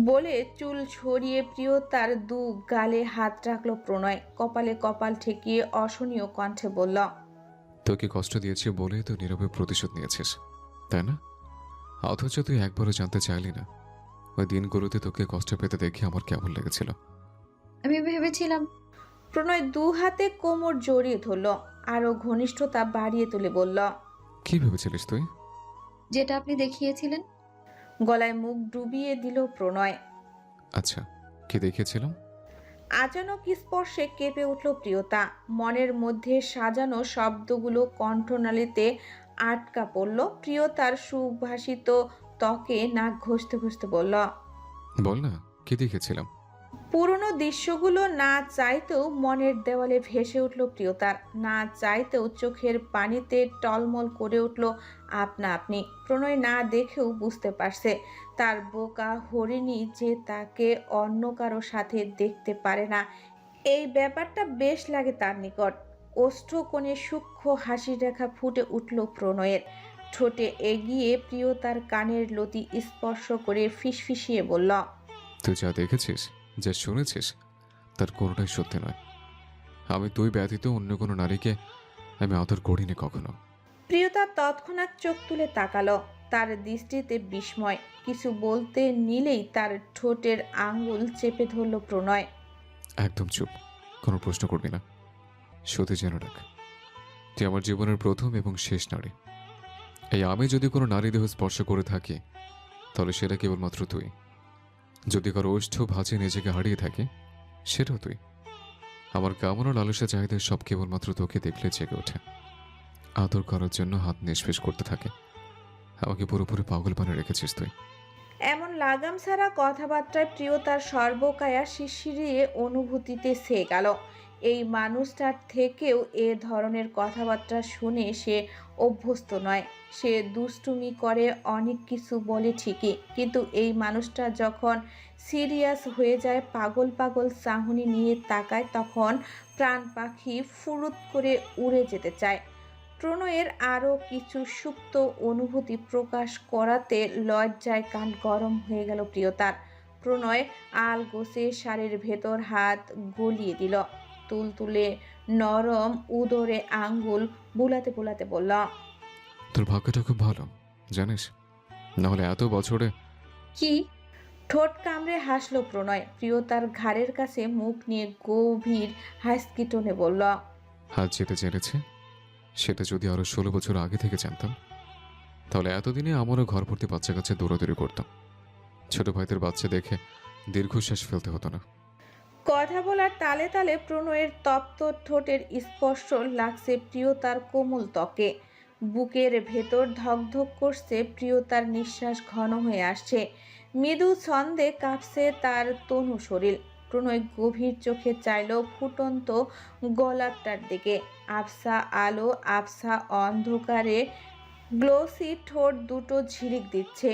বলে চুল ছড়িয়ে প্রিয়তার দু গালে হাত রাখলো প্রণয়। কপালে কপাল ঠেকিয়ে অসহনীয় কণ্ঠে বলল। তোকে কষ্ট দিয়েছি বলেই তো নীরবে প্রতিশোধ নিয়েছিস, তাই না? অথচ তুই একবারও জানতে চাইলি না ওই দিনগুলোতে তোকে কষ্ট পেতে দেখে আমার কেমন লেগেছিল। আমি ভেবেছিলাম। প্রণয় দু হাতে কোমর জড়িয়ে ধরল, আরো ঘনিষ্ঠতা বাড়িয়ে তুলে বলল। কি ভেবেছিলিস তুই? যেটা আপনি দেখিয়েছিলেন। গলায় মুখ ডুবিয়ে দিল প্রণয়। আচ্ছা, কি দেখিয়েছিলাম? আচানক স্পর্শে কেঁপে উঠল প্রিয়তা। মনের মধ্যে সাজানো শব্দগুলো কণ্ঠনালীতে আটকা পড়ল। প্রিয়তার সুভাষিত ত্বকে নাক ঘষতে ঘষতে বলল। বল না, কি দেখেছিলাম? পুরনো দৃশ্যগুলো না চাইতেও মনের দেওয়ালে ভেসে উঠল প্রিয়তার। না চাইতেও চোখের পানিতে টলমল করে উঠল আপনা আপনি। প্রণয় না দেখেও বুঝতে পারছে তার বোকা হরিণী যে তাকে অন্য কারো সাথে দেখতে পারে না। এই ব্যাপারটা বেশ লাগে তার নিকট। ওষ্ঠকোণে সূক্ষ্ম হাসির রেখা ফুটে উঠল প্রণয়ের। ঠোঁটে এগিয়ে প্রিয়তার কানের লতি স্পর্শ করে ফিসফিসিয়ে বলল। তুই যা দেখেছিস, যা শুনেছিস, তার কোনোটাই সত্যি নয়। আমি তুই ব্যতীত অন্য কোনো নারীকে আমি আদর করিনি কখনো। প্রিয়তা তৎক্ষণাৎ চোখ তুলে তাকালো। তার দৃষ্টিতে বিস্ময়। কিছু বলতে নিলেই তার ঠোঁটের আঙ্গুল চেপে ধরল প্রণয়। একদম চুপ, কোনো প্রশ্ন করবি না। শুধু জেনে রাখ, তুই আমার জীবনের প্রথম এবং শেষ নারী। এই আমি যদি কোনো নারী দেহ স্পর্শ করে থাকি, তাহলে সেটা কেবলমাত্র তুই। যদি কারো ওষ্ঠ ভাঁজে নিজেকে হারিয়ে থাকে, সেটাও তুই। আমার কামনা লালসা চাহিদা সব কেবলমাত্র তোকে দেখলে জেগে ওঠে, আদর করার জন্য হাত নিষ্পেষ করতে থাকে। আমাকে পুরোপুরি পাগল বানিয়ে রেখেছিস তুই। এমন লাগাম ছাড়া কথাবার্তায় প্রিয়তার সর্বকায়া শিরশিরিয়ে অনুভূতিতে সে গেল। এই মানুষটার থেকেও এ ধরনের কথাবার্তা শুনে সে অভ্যস্ত নয়। সে দুষ্টুমি করে, অনেক কিছু বলে ঠিকই, কিন্তু এই মানুষটা যখন সিরিয়াস হয়ে যায়, পাগল পাগল চাহনি নিয়ে তাকায়, তখন প্রাণ পাখি ফুরুত করে উড়ে যেতে চায়। প্রণয়ের আরও কিছু সুপ্ত অনুভূতি প্রকাশ করাতে লজ্জায় কান গরম হয়ে গেল প্রিয়তার। প্রণয় আলগোছে শাড়ির ভেতর হাত গলিয়ে দিল। তুলতুলে নরম উদরে আঙ্গুল বুলাতে বুলাতে বলল, তোর ভাগ্যটা খুব ভালো জানিস, নাহলে এত বছরে। কি? ঠোঁট কামড়ে হাসল প্রণয়। প্রিয়তার ঘাড়ের কাছে মুখ নিয়ে গভীর হাসকি টোনে বলল, হাত যেতে জেনেছে, সেটা যদি আরো 16 বছর আগে থেকে জানতাম, তাহলে এতদিনে আমারও ঘর ভর্তি বাচ্চা কাছে দৌড়াদৌড়ি করতাম। ছোট ভাইদের বাচ্চা দেখে দীর্ঘশ্বাস ফেলতে হতো না। কথা বলার তালে তালে প্রণয়ের তপ্ত ঠোঁটের স্পর্শ লাগছে প্রিয়তার কোমল ত্বকে। বুকের ভেতর ধকধক করছে, প্রিয়তার নিঃশ্বাস ঘন হয়ে আসছে। মৃদু ছন্দে কাঁপছে তার তনু শরীর। প্রণয় গভীর চোখে চাইল ফুটন্ত গলাটার দিকে। আবসা আলো, আবসা অন্ধকারে গ্লোসি ঠোঁট দুটো ঝিলিক দিচ্ছে।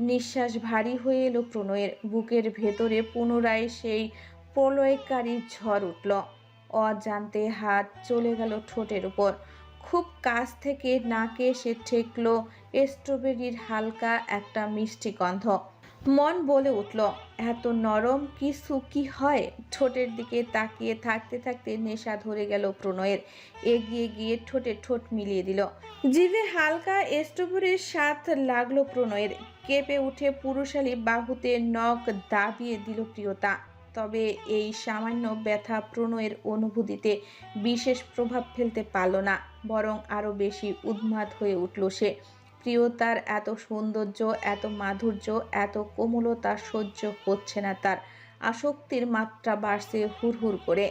নিঃশ্বাস ভারী হয়ে এলো প্রণয়ের। বুকের ভেতরে পুনরায় সেই প্রলয়কারী ঝড় উঠল। অজান্তে হাত চলে গেল ঠোঁটের উপর। খুব কাছ থেকে নাকে এসে ঠেকলো স্ট্রবেরির হালকা একটা মিষ্টি গন্ধ। মন বলে উঠল, এত নরম কিছু কি হয়? ঠোঁটের দিকে তাকিয়ে থাকতে থাকতে নেশা ধরে গেল প্রণয়ের। এগিয়ে গিয়ে ঠোঁটে ঠোঁট মিলিয়ে দিল। জিভে হালকা স্ট্রবেরির স্বাদ লাগলো প্রণয়ের। কেঁপে উঠে পুরুষালী বাহুতে নখ দাবিয়ে দিল প্রিয়তা। তবে এই সামান্য ব্যথা প্রণয়ের অনুভূতিতে বিশেষ প্রভাব ফেলতে পারল না, বরং আরও বেশি উন্মাদ হয়ে উঠল সে। প্রিয়তার এত সৌন্দর্য, এত মাধুর্য, এত কোমলতা সহ্য হচ্ছে না তার। আসক্তির মাত্রা বাড়ছে হুড়হুড় করে।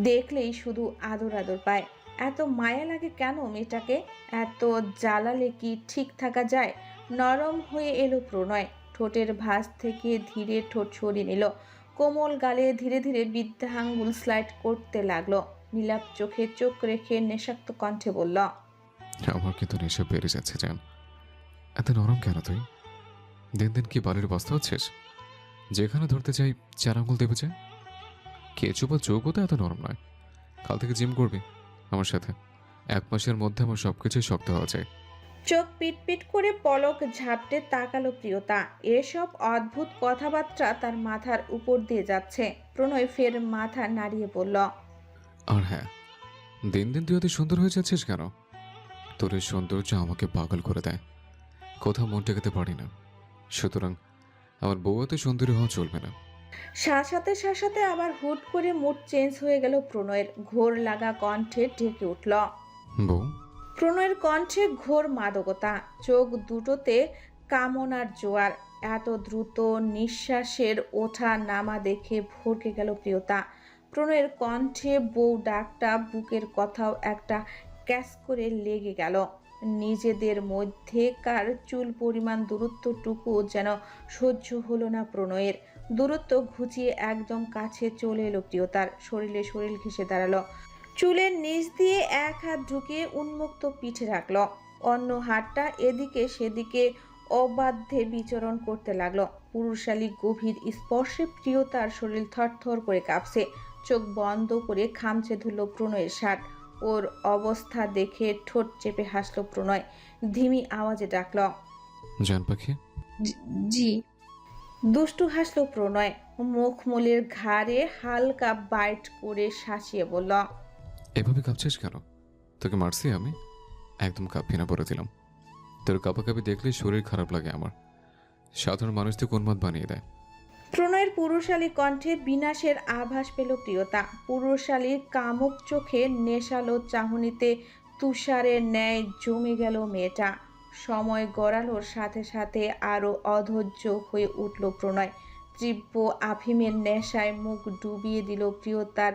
দেখলেই শুধু আদর আদর পায়। এত মায়া লাগে কেন মেয়েটাকে? এত জ্বালালে কি ঠিক থাকা যায়? নরম হয়ে এলো প্রণয়। ঠোঁটের ভাঁজ থেকে ধীরে ঠোঁট সরিয়ে নিল। কোমল গালে ধীরে ধীরে বৃদ্ধাঙ্গুল স্লাইড করতে লাগলো। নীলাপ চোখে চোখ রেখে নেশাক্ত কণ্ঠে বলল, আমার কিন্তু নেশা বেড়ে যাচ্ছে জান। এত নরম কেন তুই? দিন দিন কি বালির বস্তা হচ্ছিস? যেখানে ধরতে চাই 4 আঙুল দেবে যায়। কেঁচো বা চৌকো তো এত নরম নয়। কাল থেকে জিম করবি আমার সাথে। 1 মাসের মধ্যে আমার সবকিছুই শক্ত হওয়া যায়। চোখ পিটপিট করে পলক ঝাপটে তাকালো প্রিয়তা। এসব অদ্ভুত কথাবার্তা তার মাথার উপর দিয়ে যাচ্ছে। প্রণয় ফের মাথা নাড়িয়ে বলল, আর হ্যাঁ, দিন দিন তুই এত সুন্দর হয়ে যাচ্ছিস কেন? তোর এই সৌন্দর্য আমাকে পাগল করে দেয়। কোথাও মন টেকাতে পারি না। সুতরাং আমার বউ এত সুন্দরী হওয়া চলবে না। সাথে আবার হুট করে মুড চেঞ্জ হয়ে গেল প্রণয়ের। ঘোর লাগা কণ্ঠে ঢেকে উঠল। বউ? প্রণয়ের কণ্ঠে ঘোর মাদকতা, চোখ দুটোতে কামনার জোয়ার। এত দ্রুত নিঃশ্বাসের ওঠা নামা দেখে ভরকে গেল প্রিয়তা। প্রণয়ের কণ্ঠে বউ ডাকটা বুকের কথাও একটা ক্যাচ করে লেগে গেল। নিজেদের মধ্যেকার চুল পরিমাণ দূরত্বটুকু যেন সহ্য হলো না প্রণয়ের। দূরত্ব ঘুচিয়ে একদম কাছে চলে এলো প্রিয়তার। শরীরে শরীর ঘেঁষে দাঁড়ালো। চুলের নিচ দিয়ে এক হাত ঢুকিয়ে উন্মুক্ত পিঠে রাখল। অন্য হাতটা এদিকে সেদিকে অবাধ্যে বিচরণ করতে লাগলো। পুরুষালী গভীর স্পর্শে প্রিয়তার শরীর থরথর করে কাঁপছে। চোখ বন্ধ করে খামচে ধরল প্রণয়ের শার্ট। ওর অবস্থা দেখে ঠোঁট চেপে হাসল প্রণয়। ধিমি আওয়াজে ডাকল, জান পাখি। জি। দুষ্টু হাসলো প্রণয়, মুখমলির ঘাড়ে হালকা বাইট করে শাসিয়ে বলল, এভাবে কাঁপছিস কেন? তোকে মারছি আমি? একদম কাঁপবি না বলে দিলাম। তোর কাঁপাকাঁপি দেখলেই শরীর খারাপ লাগে আমার। সাধারণ মানুষদের উন্মাদ বানিয়ে দেয়। প্রণয়ের পুরুষালী কণ্ঠে বিনাশের আভাস পেল প্রিয়তা। পুরুষালীর কামুক চোখে নেশালো চাহনিতে তুষারের ন্যায় জমে গেল মেয়েটা। সময় গড়ালোর সাথে সাথে আরো অধৈর্য হয়ে উঠল প্রণয়। তীব্র আফিমের নেশায় মুখ ডুবিয়ে দিল প্রিয়তার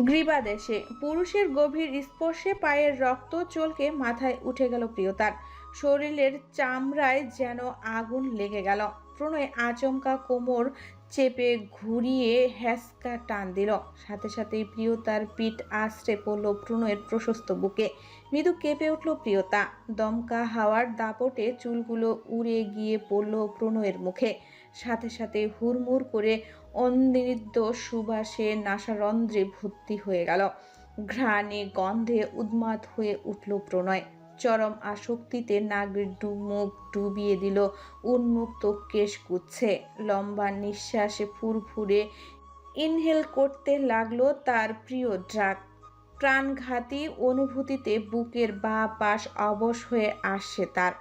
গ্রীবাদেশে। পুরুষের গভীর স্পর্শে পায়ের রক্ত চলকে মাথায় উঠে গেল প্রিয়তার। শরীরের চামড়ায় যেন আগুন লেগে গেল। প্রণয় আচমকা কোমর চেপে ঘুরিয়ে হ্যাসকা টান দিল। সাথে সাথেই প্রিয়তার পিঠ আছড়ে পড়ল প্রণয়ের প্রশস্ত বুকে। মৃদু কেঁপে উঠল প্রিয়তা। দমকা হাওয়ার দাপটে চুলগুলো উড়ে গিয়ে পড়ল প্রণয়ের মুখে। সাথে সাথে হুড়মুড় করে অনিদ্য সুবাসে নাসারন্ধ্রে ভর্তি হয়ে গেল। ঘ্রাণে গন্ধে উন্মাদ হয়ে উঠল প্রণয়। চরম আসক্তিতে নাগের মুখ ডুবিয়ে দিল উন্মুক্ত কেশগুচ্ছে। লম্বা নিঃশ্বাসে ফুরফুরে ইনহেল করতে লাগলো তার প্রিয় ড্রাগ। প্রাণঘাতী অনুভূতিতে বুকের বাঁ পাশ অবশ হয়ে আসছে তার।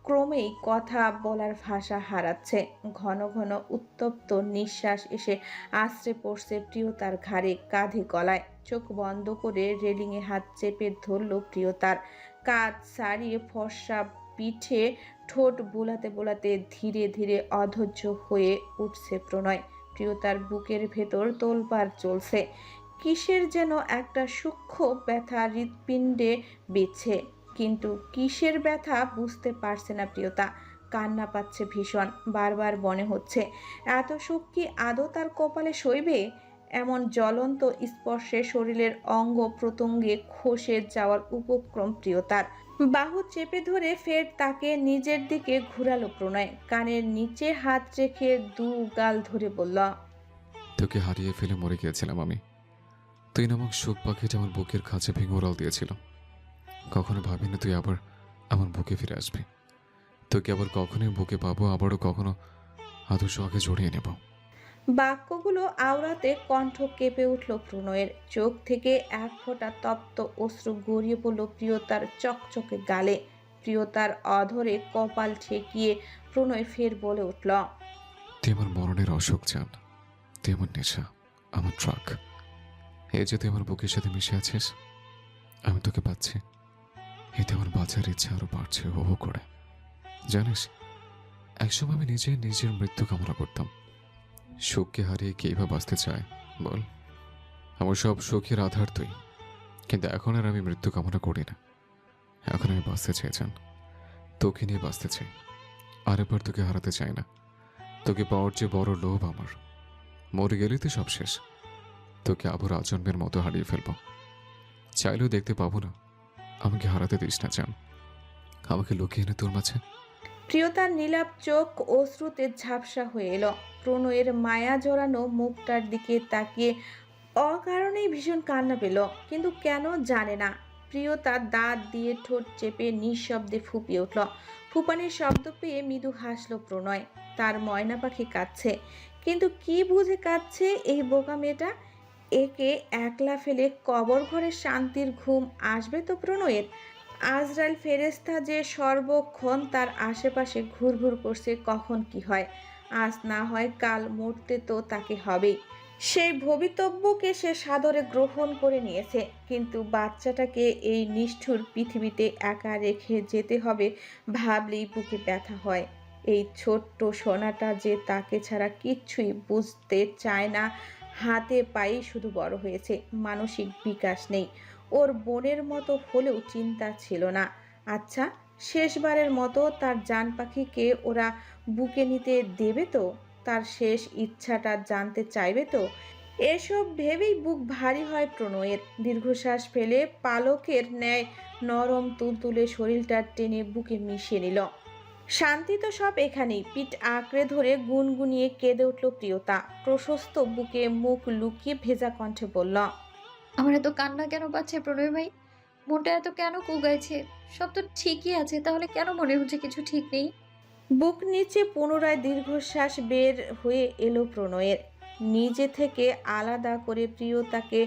ক্রমেই কথা বলার ভাষা হারাচ্ছে। ঘন ঘন উত্তপ্ত নিঃশ্বাস এসে আশ্রে পড়ছে প্রিয়তার ঘাড়ে, কাঁধে, গলায়। চোখ বন্ধ করে রেলিংয়ে হাত চেপে ধরল প্রিয়তার। কাঁধ ছাড়িয়ে ফর্সা পিঠে ঠোঁট বোলাতে বোলাতে ধীরে ধীরে অধৈর্য হয়ে উঠছে প্রণয়। প্রিয়তার বুকের ভেতর তোলপাড় চলছে। কিসের যেন একটা সূক্ষ্ম ব্যথা হৃৎপিণ্ডে বিচ্ছে, কিন্তু কিসের ব্যথা বুঝতে পারছে না প্রিয়তা। কান্না পাচ্ছে ভীষণ। বারবার মনে হচ্ছে এত সুখ কি আদৌ তার কপালে সইবে? এমন জ্বলন্ত স্পর্শে শরীরের অঙ্গ প্রত্যঙ্গে খসে যাওয়ার উপক্রম প্রিয়তার। বাহু চেপে ধরে ফের তাকে নিজের দিকে ঘুরালো প্রণয়। কানের নিচে হাত রেখে দু গাল ধরে বলল, তোকে হারিয়ে ফেলে মরে গিয়েছিলাম আমি। তুই নামক সুখ পাখিটা আমার বুকের খাঁচে ভেঙে ওড়াল দিয়েছিল। কখনো ভাবিনি তুই আবার আমার বুকে ফিরে আসবি। তোকে আবার কখনোই বুকে পাবো, আবারও কখনো আদর্শ আগে জড়িয়ে নেব। বাক্যগুলো আওড়াতে কণ্ঠ কেঁপে উঠল প্রণয়ের। চোখ থেকে এক ফোঁটা তপ্ত অশ্রু গড়িয়ে পড়ল প্রিয়তার চকচকে গালে। প্রিয়তার অধরে কপাল ঠেকিয়ে প্রণয় ফের বলে উঠল, তুই আমার মরণের অসুখ চান, তুই আমার নেশা, আমার ট্রাক। এই যে তুই আমার বুকের সাথে মিশে আছিস, আমি তোকে পাচ্ছি। এতে আমার বাঁচার ইচ্ছা আরো বাড়ছে হো হো করে। জানিস, একসময় আমি নিজের মৃত্যু কামনা করতাম। সুখকে হারিয়ে কেই বা বাঁচতে চায় বল? আমার সব সুখের আধার তুই। কিন্তু এখন আর আমি মৃত্যু কামনা করি না। এখন আমি বাঁচতে চাই জান, তোকে নিয়ে বাঁচতে চাই। আরেকবার তোকে হারাতে চাই না। তোকে পাওয়ার যে বড় লোভ আমার। মরে গেলেই তো সব শেষ। তোকে আবার আজন্মের মতো হারিয়ে ফেলবো। চাইলেও দেখতে পাবো না। আমাকে হারাতে দিস না জান। আমাকে লুকিয়ে এনে তোর মাঝে। প্রিয়তার নীলাভ চোখ অশ্রুতে ঝাপসা হয়ে এলো। প্রণয়ের মায়া জড়ানো মুখটার দিকে তাকিয়ে অকারণেই ভীষণ কান্না পেল, কিন্তু কেন জানে না। প্রিয়তা দাঁত দিয়ে ঠোঁট চেপে নিঃশব্দে ফুপিয়ে উঠল। ফুপানির শব্দ পেয়ে মৃদু হাসলো প্রণয়। তার ময়না পাখি কাঁদছে, কিন্তু কি বুঝে কাঁদছে এই বোকা মেয়েটা? একে একলা ফেলে কবর ঘরে শান্তির ঘুম আসবে তো প্রণয়ের? আজরাইল ফেরেশতা যে সর্বক্ষণ তার আশেপাশে ঘুরঘুর করছে, কখন কি হয়। আজ না হয় কাল মরতে তো তাকে হবেই। সেই ভবিতব্যকে সে সাদরে গ্রহণ করে নিয়েছে, কিন্তু বাচ্চাটাকে এই নিষ্ঠুর পৃথিবীতে একা রেখে যেতে হবে ভাবলেই বুকে ব্যথা হয়। এই ছোট্ট সোনাটা যে তাকে ছাড়া কিচ্ছুই বুঝতে চায় না। হাতে পায়ে শুধু বড় হয়েছে, মানসিক বিকাশ নেই। ওর বোনের মতো হলেও চিন্তা ছিল না। আচ্ছা, শেষবারের মতো তার জান পাখিকে ওরা বুকে নিতে দেবে তো? তার শেষ ইচ্ছাটা জানতে চাইবে তো? এসব ভেবেই বুক ভারী হয় প্রণয়ের। দীর্ঘশ্বাস ফেলে পালকের ন্যায় নরম তুলতুলে শরীরটা টেনে বুকে মিশিয়ে নিল। শান্তি তো সব এখানেই। পিঠ আঁকড়ে ধরে গুনগুনিয়ে কেঁদে উঠল প্রিয়তা। প্রশস্ত বুকে মুখ লুকিয়ে ভেজা কণ্ঠে বলল, আমার এত কান্না কেন পাচ্ছে প্রণয় ভাই? মনটা এত কেন কুগাইছে? সব তো ঠিকই আছে, তাহলে কেন মনে হচ্ছে কিছু ঠিক নেই? বুক নিচে পুনরায় দীর্ঘশ্বাস বের হয়ে এলো প্রণয়ের। নিজে থেকে আলাদা করে প্রিয়তাকে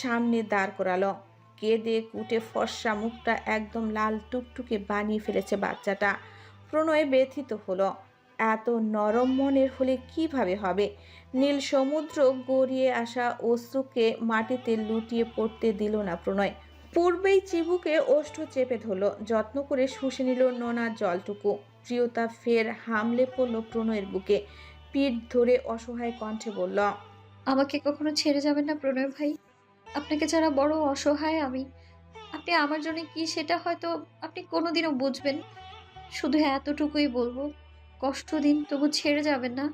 সামনে দাঁড় করালো। কেঁদে কুটে ফর্সা মুখটা একদম লাল টুকটুকে বানিয়ে ফেলেছে বাচ্চাটা। প্রণয় ব্যথিত হলো। এত নরম মনের হলে কিভাবে হবে? নীল সমুদ্র গড়িয়ে আসা অশ্রুকে মাটিতে লুটিয়ে পড়তে দিল না প্রণয়। পূর্বেই চিবুকে ওষ্ঠ চেপে ধরল, যত্ন করে শুষে নিল নোনা জলটুকু। প্রিয়তা ফের হামলে পড়ল প্রণয়ের বুকে, পিঠ ধরে অসহায় কণ্ঠে বলল, আমাকে কখনো ছেড়ে যাবেন না প্রণয় ভাই? আপনাকে ছাড়া বড় অসহায় আমি। আপনি আমার জন্য কি সেটা হয়তো আপনি কোনোদিনও বুঝবেন। শুধু এতটুকুই বলবো, কষ্ট দিন তবু ছেড়ে যাবেন না।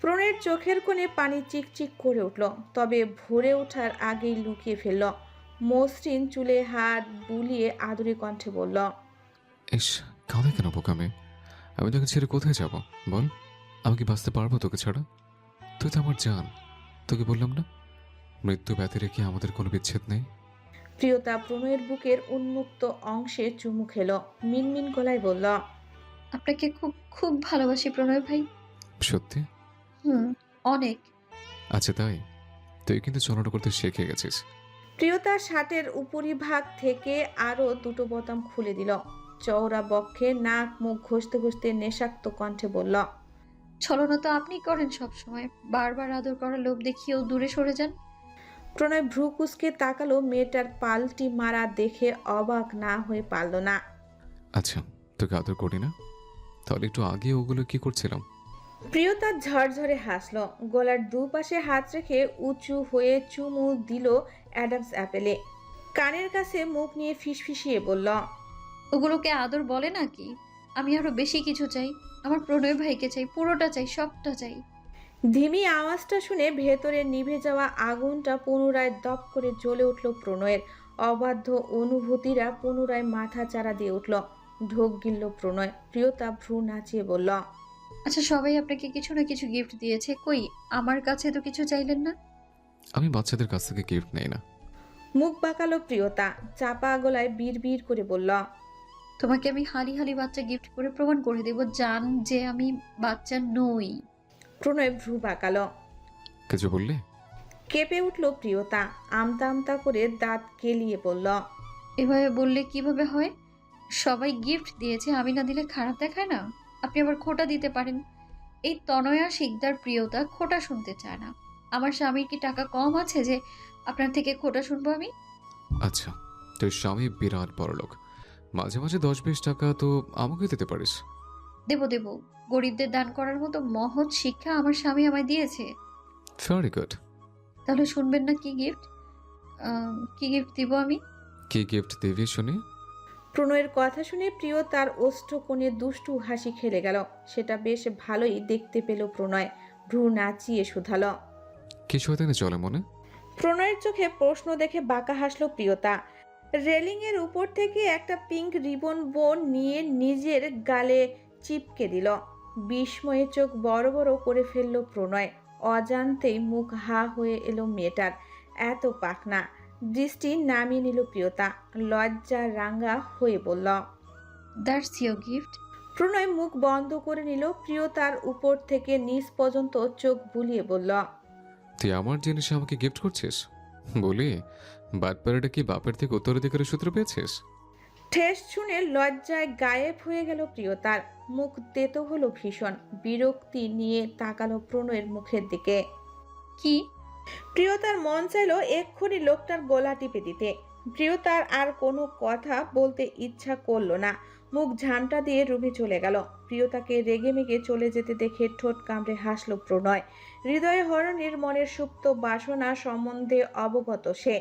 প্রণয়ের চোখের কোণে পানি চিকচিক করে উঠল, তবে ভরে ওঠার আগেই লুকিয়ে ফেলল। মসৃণ চুলে হাত বুলিয়ে আদুরে কণ্ঠে বলল, ইস, কাঁদে কেন বোকা মেয়ে? আমি তোকে ছেড়ে কোথায় যাব বল? আমি কি বাঁচতে পারবো তোকে ছাড়া? তুই তো আমার জান। তোকে বললাম না, মৃত্যু ব্যতি রেখে আমাদের কোনো বিচ্ছেদ নেই। প্রিয়তা প্রণয়ের বুকের উন্মুক্ত অংশে চুমু খেলো, মিনমিন গলায় বলল, আপনাকে খুব খুব ভালোবাসি প্রণয় ভাই। সত্যি? অনেক। আচ্ছা তাই? তুই কিন্তু চলাটা করতে শিখে গেছিস। প্রিয়তা শার্টের উপরিভাগ থেকে আরো দুটো বোতাম খুলে দিল। চওড়া বক্ষে নাক মুখ ঘষতে ঘষতে নেশাক্ত কণ্ঠে বলল, ছলনা তো আপনি করেন সব সময়। বারবার আদর করার লোভ দেখিয়েও দূরে সরে যান। প্রণয় ভ্রু কুঁচকে তাকালো। মেয়েটার পাল্টি মারা দেখে অবাক না হয়ে পারল না। আচ্ছা, তোকে আদর করি না? তাহলে একটু আগে ওগুলো কি করছিলাম? প্রিয়তা ঝরঝরে হাসলো, গলার দুপাশে হাত রেখে উঁচু হয়ে চুমু দিল অ্যাডামস অ্যাপেলে। কানের কাছে মুখ নিয়ে ফিসফিসিয়ে বলল, ওগুলোকে আদর বলে নাকি? আমি আরো বেশি কিছু চাই। আমার প্রণয় ভাইকে চাই, পুরোটা চাই, সবটা চাই। ধিমি আওয়াজটা শুনে ভেতরে নিভে যাওয়া আগুনটা পুনরায় দপ করে জ্বলে উঠল প্রণয়ের। অবাধ্য অনুভূতিরা পুনরায় মাথা চারা দিয়ে উঠল। ঢোক গিলল প্রণয়। প্রিয়তা ভ্রু নাচিয়ে বলল, আচ্ছা, সবাই আপনাকে কিছু না কিছু গিফট দিয়েছে, কই আমার কাছে তো কিছু চাইলেন না? আমি বাচ্চাদের কাছ থেকে গিফট নেই না। মুখ বাঁকালো প্রিয়তা, চাপা গলায় বিড়বিড় করে বলল, তোমাকে আমি হালি হালি বাচ্চা গিফট করে প্রমাণ করে দেব জান যে আমি বাচ্চা নই। প্রণয় ভ্রু বাঁকালো। কিছু বললে? কেঁপে উঠল প্রিয়তা, আমতা আমতা করে দাঁত কেলিয়ে বলল, এভাবে বললে কিভাবে হয়? সবাই গিফট দিয়েছে, আমি না দিলে খারাপ দেখায় না? আপনি আবার খোটা দিতে পারেন। এই তনয়া শিকদার প্রিয়তা খোটা শুনতে চায় না। আমার স্বামীর কি টাকা কম আছে যে আপনার থেকে খোটা শুনবো আমি? আচ্ছা, তোর স্বামী বিরাট বড়লোক, মাঝে মাঝে 10-20 টাকা তো আমাকে দিতে পারিস। দেব দেব, গরিবদের দান করার মতো মহৎ শিক্ষা আমার স্বামী আমায় দিয়েছে। Very good. তাহলে শুনবেন না কি গিফট? কি গিফট দিব আমি? কি গিফট দিবি শুনি? প্রণয়ের কথা শুনে প্রিয়তার ওষ্ঠ কোণে দুষ্টু হাসি খেলে গেল। সেটা বেশ ভালোই দেখতে পেল প্রণয়। ভ্রু নাচিয়ে শুধালো। কিছু হতে না চলে মনে? প্রণয়ের চোখে প্রশ্ন দেখে বাঁকা হাসলো প্রিয়তা। রেলিংয়ের উপর থেকে একটা পিঙ্ক রিবন বোন নিয়ে নিজের গালে চিপকে দিল। বিস্ময়ে চোখ বড় বড় করে ফেলল প্রণয়। অজান্তেই মুখ হা হয়ে এলো মেয়েটার। এত পাখনা। দৃষ্টি নামিয়ে নিল প্রিয়তা। লজ্জা রাঙ্গা হয়ে বলল, দ্যাটস ইয়োর গিফট। প্রণয় মুখ বন্ধ করে নিল। প্রিয়তার উপর থেকে নিচ পর্যন্ত চোখ বুলিয়ে বলল, তুই আমার জিনিস আমাকে গিফট করছিস? বলি, বাটপাড়াটা কি বাপের থেকে উত্তরাধিকারের সূত্র পেয়েছিস? ঠেস শুনে লজ্জায় গায়েব হয়ে গেল প্রিয়তার। মুখ তেতো হলো ভীষণ। বিরক্তি নিয়ে তাকালো প্রণয়ের মুখের দিকে। কি? প্রিয়তার মন চাইলো এক্ষুনি লোকটার গলা টিপে দিতে। প্রিয়তার আর কোনো কথা বলতে ইচ্ছা করলো না। মুখ ঝামটা দিয়ে রুমে চলে গেল। প্রিয়তাকে রেগে মেগে চলে যেতে দেখে ঠোঁট কামড়ে হাসলো প্রণয়। হৃদয়ে হরণীর মনের সুপ্ত বাসনা সম্বন্ধে অবগত সে।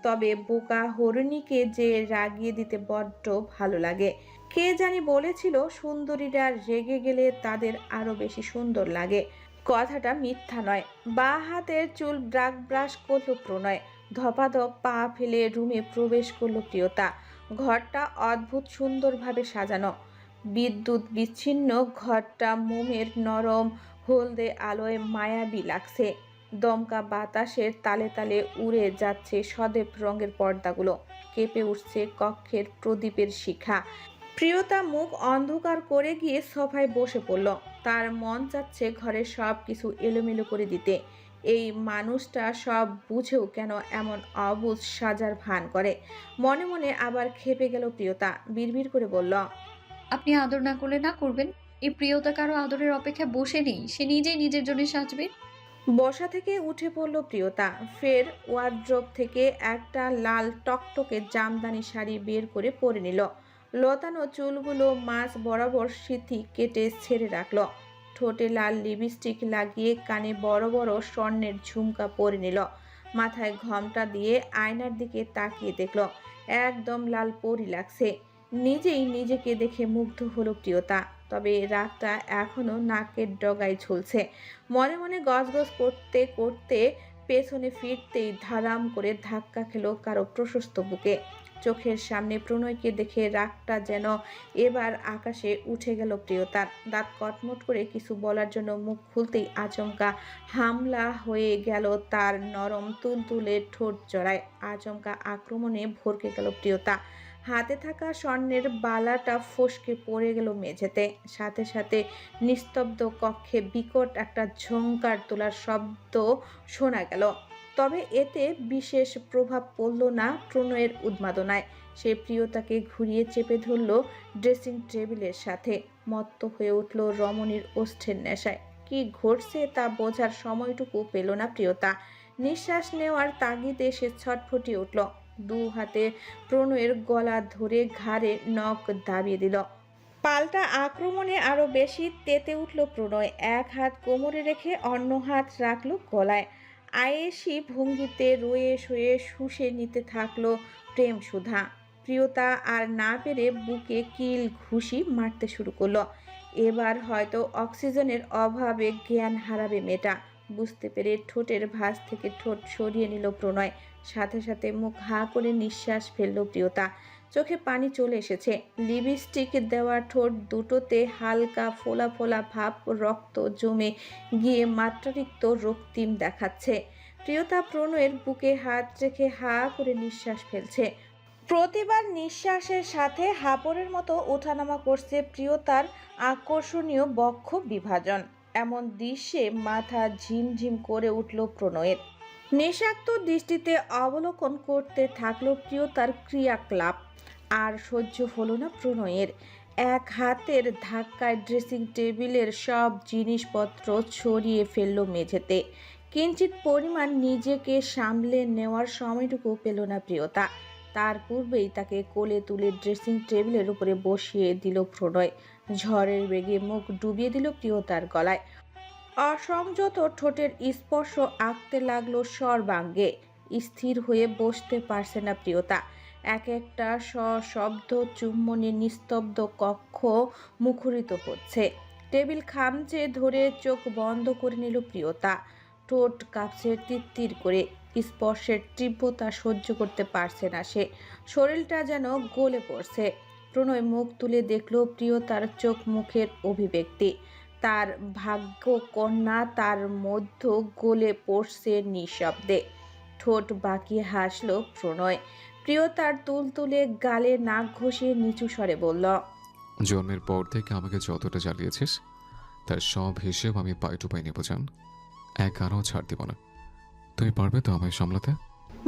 তবে বোকা হরিণীকে যে রাগিয়ে দিতে বড্ড ভালো লাগে। কে জানি বলেছিল সুন্দরীরা রেগে গেলে তাদের আরো বেশি সুন্দর লাগে। কথাটা মিথ্যা নয়। বাঁ হাতের চুল ব্রাশ করলো প্রণয়। ধপাধপ পা ফেলে রুমে প্রবেশ করলো প্রিয়তা। ঘরটা অদ্ভুত সুন্দরভাবে সাজানো। বিদ্যুৎ বিচ্ছিন্ন ঘরটা মোমের নরম হলদে আলোয় মায়াবী লাগছে। দমকা বাতাসের তালে তালে উড়ে যাচ্ছে সদেব রঙের পর্দাগুলো। কেঁপে উঠছে কক্ষের প্রদীপের শিখা। প্রিয়তা মুখ অন্ধকার করে গিয়ে সোফায় বসে পড়ল। তার মন চাচ্ছে ঘরের সব কিছু এলোমেলো করে দিতে। এই মানুষটা সব বুঝেও কেন এমন অবুঝ সাজার ভান করে। মনে মনে আবার ক্ষেপে গেল প্রিয়তা। বিড়বিড় করে বলল, আপনি আদর না করলে না করবেন। এই প্রিয়তা কারো আদরের অপেক্ষায় বসে নেই, সে নিজেই নিজের জন্য সাজবে। বসা থেকে উঠে পড়ল প্রিয়তা। ফের ওয়ার্ড্রোব থেকে একটা লাল টকটকে জামদানি শাড়ি বের করে পরে নিল। লতানো চুলগুলো মাঝ বরাবর সিথি কেটে ছেড়ে রাখল। ঠোঁটে লাল লিপস্টিক লাগিয়ে কানে বড় বড় স্বর্ণের ঝুমকা পরে নিল। মাথায় ঘোমটা দিয়ে আয়নার দিকে তাকিয়ে দেখল, একদম লাল পরি লাগছে। নিজেই নিজেকে দেখে মুগ্ধ হলো প্রিয়তা। তবে রাগটা এখনো নাকের ডগায় ঝুলছে। মনে মনে গজগজ করতে করতে পেছনে ফিরতেই ধারাম করে ধাক্কা খেলো কারো প্রশস্ত বুকে। চোখের সামনে প্রণয়কে দেখে রাগটা যেন এবার আকাশে উঠে গেল প্রিয়তার। দাঁত কটমট করে কিছু বলার জন্য মুখ খুলতেই আচমকা হামলা হয়ে গেল তার নরম তুলতুলে ঠোঁট জড়ায়। আচমকা আক্রমণে ভরকে গেল প্রিয়তা। হাতে থাকা স্বর্ণের বালাটা ফসকে পড়ে গেল মেঝেতে। সাথে সাথে নিস্তব্ধ কক্ষে বিকট একটা ঝংকার তোলার শব্দ শোনা গেল। তবে এতে বিশেষ প্রভাব পড়ল না প্রণয়ের উন্মাদনায়। সে প্রিয়তাকে ঘুরিয়ে চেপে ধরল ড্রেসিং টেবিলের সাথে। মত্ত হয়ে উঠল রমণীর ওষ্ঠের নেশায়। কি ঘটছে তা বোঝার সময়টুকু পেল না প্রিয়তা। নিঃশ্বাস নেওয়ার তাগিদে সে ছটফটিয়ে উঠল। দু হাতে প্রণয়ের গলা ধরে ঘাড়ে নখ দাবিয়ে দিল। পাল্টা আক্রমণে আরো বেশি তেতে উঠল প্রণয়। এক হাত কোমরে রেখে অন্য হাত রাখল গলায়। আয়েশি ভঙ্গিতে রয়ে শয়ে শুষে নিতে থাকলো প্রেম সুধা। প্রিয়তা আর না পেরে বুকে কিল ঘুষি মারতে শুরু করলো। এবার হয়তো অক্সিজেনের অভাবে জ্ঞান হারাবে মেয়েটা। বুঝতে পেরে ঠোঁটের ভাঁজ থেকে ঠোঁট সরিয়ে নিল প্রণয়। সাথে সাথে মুখ হা করে নিঃশ্বাস ফেলল প্রিয়তা। চোখে পানি চলে এসেছে। লিপস্টিক দেওয়া ঠোঁট দুটোতে হালকা ফোলা ফোলা ভাব, রক্ত জমে গিয়ে মাত্রাতিরিক্ত রক্তিম দেখাচ্ছে। প্রিয়তা প্রণয়ের বুকে হাত রেখে হা করে নিঃশ্বাস ফেলছে। প্রতিবার নিঃশ্বাসের সাথে হাঁপড়ের মতো ওঠানামা করছে প্রিয়তার আকর্ষণীয় বক্ষ বিভাজন। এমন দৃশ্যে মাথা ঝিমঝিম করে উঠল প্রণয়ের। নেশাক্ত দৃষ্টিতে অবলোকন করতে থাকলো প্রিয়তার ক্রিয়াকলাপ। আর সহ্য হলো না প্রণয়ের। এক হাতের ধাক্কায় ড্রেসিং টেবিলের সব জিনিসপত্র ছড়িয়ে ফেললো মেঝেতে। কিঞ্চিত পরিমাণ নিজেকে সামলে নেওয়ার সময়টুকু পেল না প্রিয়তা। তার পূর্বেই তাকে কোলে তুলে ড্রেসিং টেবিলের উপরে বসিয়ে দিল প্রণয়। ঝড়ের বেগে মুখ ডুবিয়ে দিল প্রিয়তার গলায়। অসংযত ঠোঁটের স্পর্শ আঁকতে লাগলো সর্বাঙ্গে। স্থির হয়ে বসতে পারছে না প্রিয়তা। এক একটা সশব্দ চুম্বনে নিস্তব্ধ কক্ষ মুখরিত হচ্ছে। টেবিল খামচে ধরে চোখ বন্ধ করে নিল প্রিয়তা। ঠোঁট কাঁপছে তিত্তির করে। স্পর্শের তীব্রতা সহ্য করতে পারছে না সে। শরীরটা যেন গলে পড়ছে। প্রণয় মুখ তুলে দেখল প্রিয়তার চোখ মুখের অভিব্যক্তি। তার ভাগ্য কন্যা তার মধ্য গলে পড়ছে নিঃশব্দে। ঠোঁট বাঁকিয়ে হাসল প্রণয়। প্রিয়তার তুলতুলে গালে নাক ঘষিয়ে নিচু স্বরে বলল, জন্মের পর থেকে আমাকে যতটা জ্বালিয়েছিস তার সব হিসেব আমি পাই টু পাই নেবো জান। এক আনাও ছাড় দিব না। তুমি পারবে তো আমায় সামলাতে?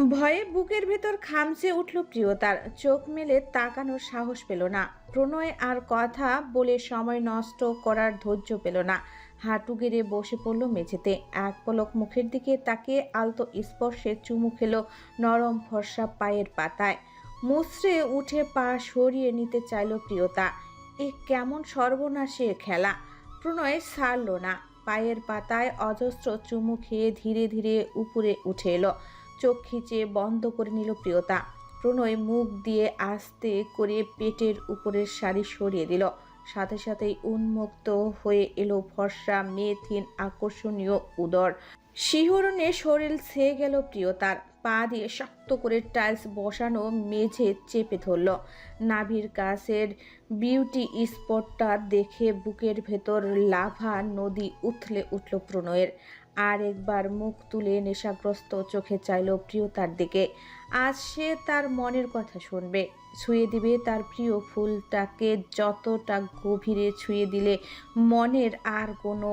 ভয়ে বুকের ভেতর খামচে উঠল প্রিয়তার। চোখ মেলে তাকানোর সাহস পেল না। প্রণয় আর কথা বলে সময় নষ্ট করার ধৈর্য পেল না। হাঁটু গেড়ে বসে পড়ল মেঝেতে। এক পলক মুখের দিকে তাকিয়ে আলতো স্পর্শে চুমু খেলো নরম ফর্সা পায়ের পাতায়। মুচড়ে উঠে পা সরিয়ে নিতে চাইল প্রিয়তা। এ কেমন সর্বনাশের খেলা! প্রণয় ছাড়ল না। পায়ের পাতায় অজস্র চুমু খেয়ে ধীরে ধীরে উপরে উঠে এলো। চোখ খিচে বন্ধ করে নিল প্রিয়তা। প্রণয় মুখ দিয়ে আস্তে করে পেটের উপরের শাড়ি সরিয়ে দিল। সাথে সাথেই উন্মুক্ত হয়ে এলো ফর্সা মেথিন আকর্ষণীয় উদর। শিহরণে শরীর ছেয়ে গেল প্রিয়তার। পা দিয়ে শক্ত করে টাইলস বসানো মেঝে চেপে ধরল। নাভির কাছের বিউটি স্পটটা দেখে বুকের ভেতর লাভা নদী উথলে উঠল প্রণয়ের। আর একবার মুখ তুলে নেশাগ্রস্ত চোখে চাইল প্রিয়তার দিকে। আজ সে তার মনের কথা শুনবে, ছুঁয়ে দিবে তার প্রিয় ফুলটাকে, যতটা গভীরে ছুঁয়ে দিলে মনের আর কোনো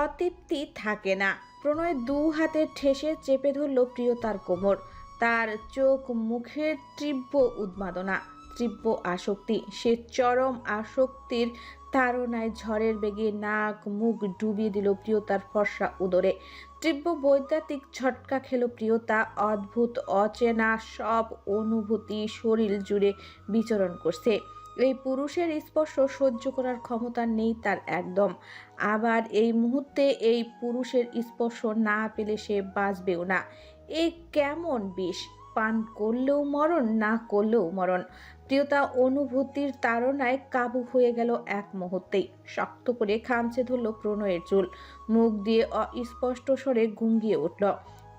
অতৃপ্তি থাকে না। প্রণয় দু হাতে ঠেসে চেপে ধরল প্রিয়তার কোমর। তার চোখ মুখে তীব্র উন্মাদনা, তীব্র আসক্তি। সে চরম আসক্তির তাড়নায় ঝড়ের বেগে নাক মুখ ডুবিয়ে দিল প্রিয়তার ফর্সা উদরে। তীব্র বৈদ্যুতিক ঝটকা খেল প্রিয়তা। অদ্ভুত অচেনা সব অনুভূতি শরীর জুড়ে বিচরণ করছে। এই পুরুষের স্পর্শ সহ্য করার ক্ষমতা নেই তার একদম। আবার এই মুহূর্তে এই পুরুষের স্পর্শ না পেলে সে বাঁচবেও না। এই কেমন বিষ! পান করলেও মরণ, না করলেও মরণ। প্রিয়তা অনুভূতির তাড়নায় কাবু হয়ে গেল এক মুহূর্তেই। শক্ত করে খামচে ধরল প্রণয়ের চুল। মুখ দিয়ে অস্পষ্ট স্বরে গুঙ্গিয়ে উঠল।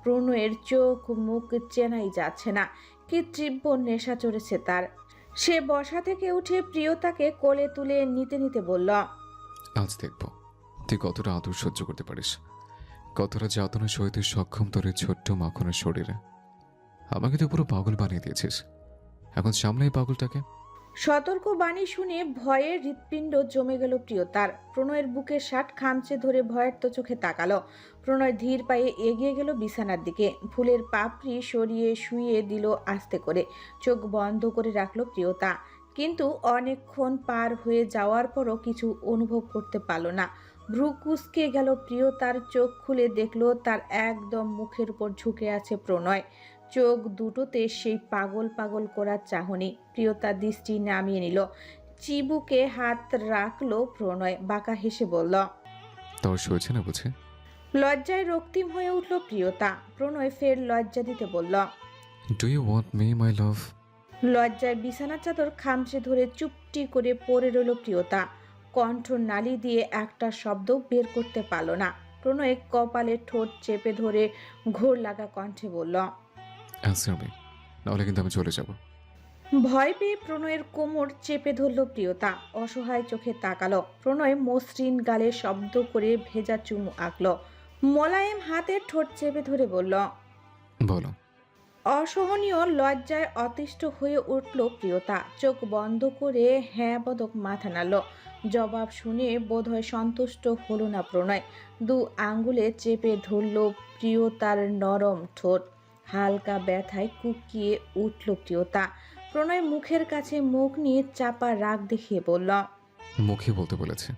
প্রণয়ের চোখ মুখ চেনাই যাচ্ছে না। কি তীব্র নেশা চড়েছে তার। সে বসা থেকে উঠে প্রিয়তাকে কোলে তুলে নিতে নিতে বলল, আজ দেখব তুই কতটা আদর সহ্য করতে পারিস, কতটা যাতনা সইতে সক্ষম তোর এই ছোট্ট মাখনের শরীরে। আমাকে তো পুরো পাগল বানিয়ে দিয়েছিস, এখন সামলাই পাগলটাকে। সতর্ক বাণী শুনে ভয়ে হৃৎপিণ্ড জমে গেল প্রিয়তার। প্রণয়ের বুকের শার্ট খামচে ধরে ভয়ের তো চোখে তাকালো। প্রণয় ধীর পায়ে এগিয়ে গেল বিছানার দিকে। ফুলের পাপড়ি সরিয়ে শুইয়ে দিল আস্তে করে। চোখ বন্ধ করে রাখলো প্রিয়তা। কিন্তু অনেকক্ষণ পার হয়ে যাওয়ার পরও কিছু অনুভব করতে পারল না। ভ্রু কুঁচকে গেল প্রিয়তার। চোখ খুলে দেখলো তার একদম মুখের উপর ঝুঁকে আছে প্রণয়। চোখ দুটোতে সেই পাগল পাগল করার চাহনি। প্রিয়তা দৃষ্টি নামিয়ে নিল। চিবুকে হাত রাখলো প্রণয়। বাঁকা হেসে বলল, তোর সইছে না বুঝে? লজ্জায় রক্তিম হয়ে উঠল প্রিয়তা। প্রণয় ফের লজ্জা দিতে বলল, do you want me my love? লজ্জায় বিছানার চাদর খামচে ধরে চুপটি করে পড়ে রইল প্রিয়তা। কণ্ঠ নালি দিয়ে একটা শব্দ বের করতে পারল না। প্রণয় কপালে ঠোঁট চেপে ধরে ঘোর লাগা কণ্ঠে বলল, অ্যান্সার মি, নাহলে কিন্তু আমি চলে যাব। ভয় পেয়ে প্রণয়ের কোমর চেপে ধরল প্রিয়তা। অসহায় চোখে তাকালো। প্রণয় মসৃণ গালে শব্দ করে ভেজা চুমু আঁকলো। মোলায়েম হাতে ঠোঁট চেপে ধরে বলল, বলো। অসহনীয় লজ্জায় অতিষ্ঠ হয়ে উঠল প্রিয়তা। চোখ বন্ধ করে হ্যাঁ বদক মাথা নাড়ল। জবাব শুনে বোধহয় সন্তুষ্ট হলো না প্রণয়। দু আঙ্গুলে চেপে ধরল প্রিয়তার নরম ঠোঁট। হালকা ব্যথায় কুকিয়ে উঠল প্রিয়তা। প্রণয় মুখের কাছে মুখ নিয়ে চাপা রাগ দেখিয়ে বলল, মুখে বলতে বলেছে।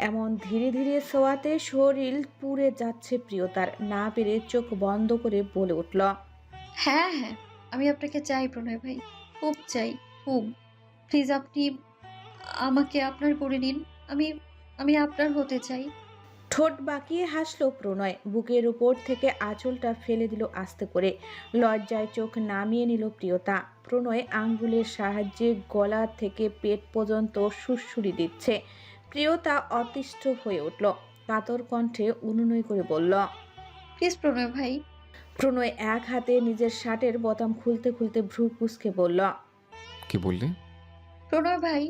এমন ধীরে ধীরে ছোঁয়াতে শরীর পুড়ে যাচ্ছে প্রিয়তার। না পেরে চোখ বন্ধ করে বলে উঠল, হ্যাঁ হ্যাঁ, আমি আপনাকে চাই প্রণয় ভাই, খুব চাই, খুব। প্লিজ আপনি আমাকে আপনার করে নিন। আমি আমি আপনার হতে চাই। ঠোঁট বাঁকিয়ে হাসলো প্রণয়। বুকের উপর থেকে আঁচলটা ফেলে দিল আস্তে করে। লজ্জায় চোখ নামিয়ে নিল প্রিয়তা। প্রণয় আঙ্গুলের সাহায্যে গলা থেকে পেট পর্যন্ত সুড়সুড়ি দিচ্ছে। প্রিয়তা অতিষ্ঠ হয়ে উঠল। কাতর কণ্ঠে অনুনয় করে বলল, প্লিজ প্রণয় ভাই। প্রণয় এক হাতে নিজের শার্টের বোতাম খুলতে খুলতে ভ্রু কুঁচকে বলল, কি বললি? প্রণয় ভাই।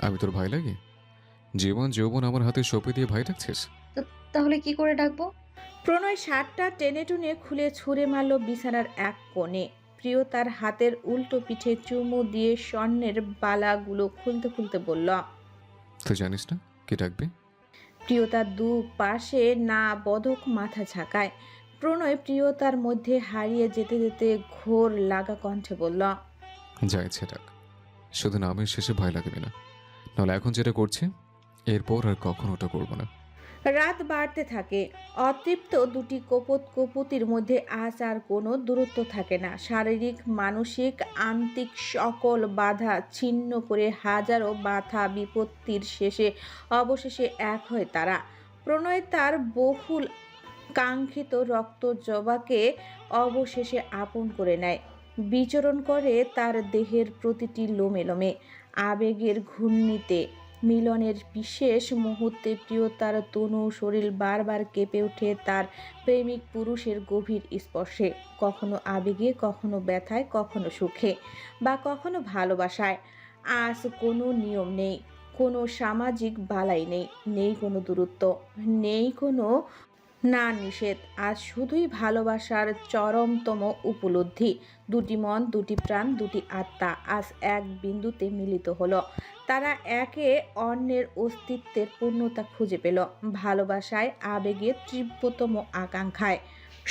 আমি তোর ভাই লাগে? জীবন যৌবন আমার হাতে সঁপে দিয়ে ভাই ডাকছিস? তাহলে কি করে ডাকবো? প্রণয় শার্টটা টেনে টুনে খুলে ছুঁড়ে মারল বিছানার এক কোণে। প্রিয়তার হাতের উল্টো পিঠে চুমু দিয়ে স্বর্ণের বালাগুলো খুলতে খুলতে বলল, তুই জানিস না কি ডাকবি? প্রিয়তার দু পাশে না বধক মাথা ঝাঁকায়। প্রণয় প্রিয়তার মধ্যে হারিয়ে যেতে যেতে ঘোর লাগা কণ্ঠে বলল, যা ইচ্ছে ডাক, শুধু নামের শেষে ভয় লাগবে না। নাহলে এখন যেটা করছে এরপর আর কখনো ওটা করবো না। রাত বাড়তে থাকে। অতৃপ্ত দুটি কপতির মধ্যে আজ আর কোনো দূরত্ব থাকে না। শারীরিক মানসিক আন্তিক সকল বাধা ছিন্ন করে হাজারো বাধা বিপত্তির শেষে অবশেষে এক হয় তারা। প্রণয় তার বহুল কাঙ্ক্ষিত রক্ত জবাকে অবশেষে আপন করে নেয়। বিচরণ করে তার দেহের প্রতিটি লোমে লোমে। আবেগের ঘূর্ণিতে মিলনের বিশেষ মুহূর্তে প্রিয়তার তনু শরীর বারবার কেঁপে ওঠে তার প্রেমিক পুরুষের গভীর স্পর্শে। কখনো আবেগে, কখনো ব্যথায়, কখনো সুখে, বা কখনো ভালোবাসায়। আজ কোনো নিয়ম নেই, কোনো সামাজিক বালাই নেই, নেই কোনো দূরত্ব, নেই কোনো না নিষেধ, আজ শুধুই ভালোবাসার চরমতম উপলব্ধি। দুটি মন, দুটি প্রাণ, দুটি আত্মা আজ এক বিন্দুতে মিলিত হলো। তারা একে অন্যের অস্তিত্বের পূর্ণতা খুঁজে পেল, ভালোবাসায়, আবেগে, তীব্রতম আকাঙ্ক্ষায়।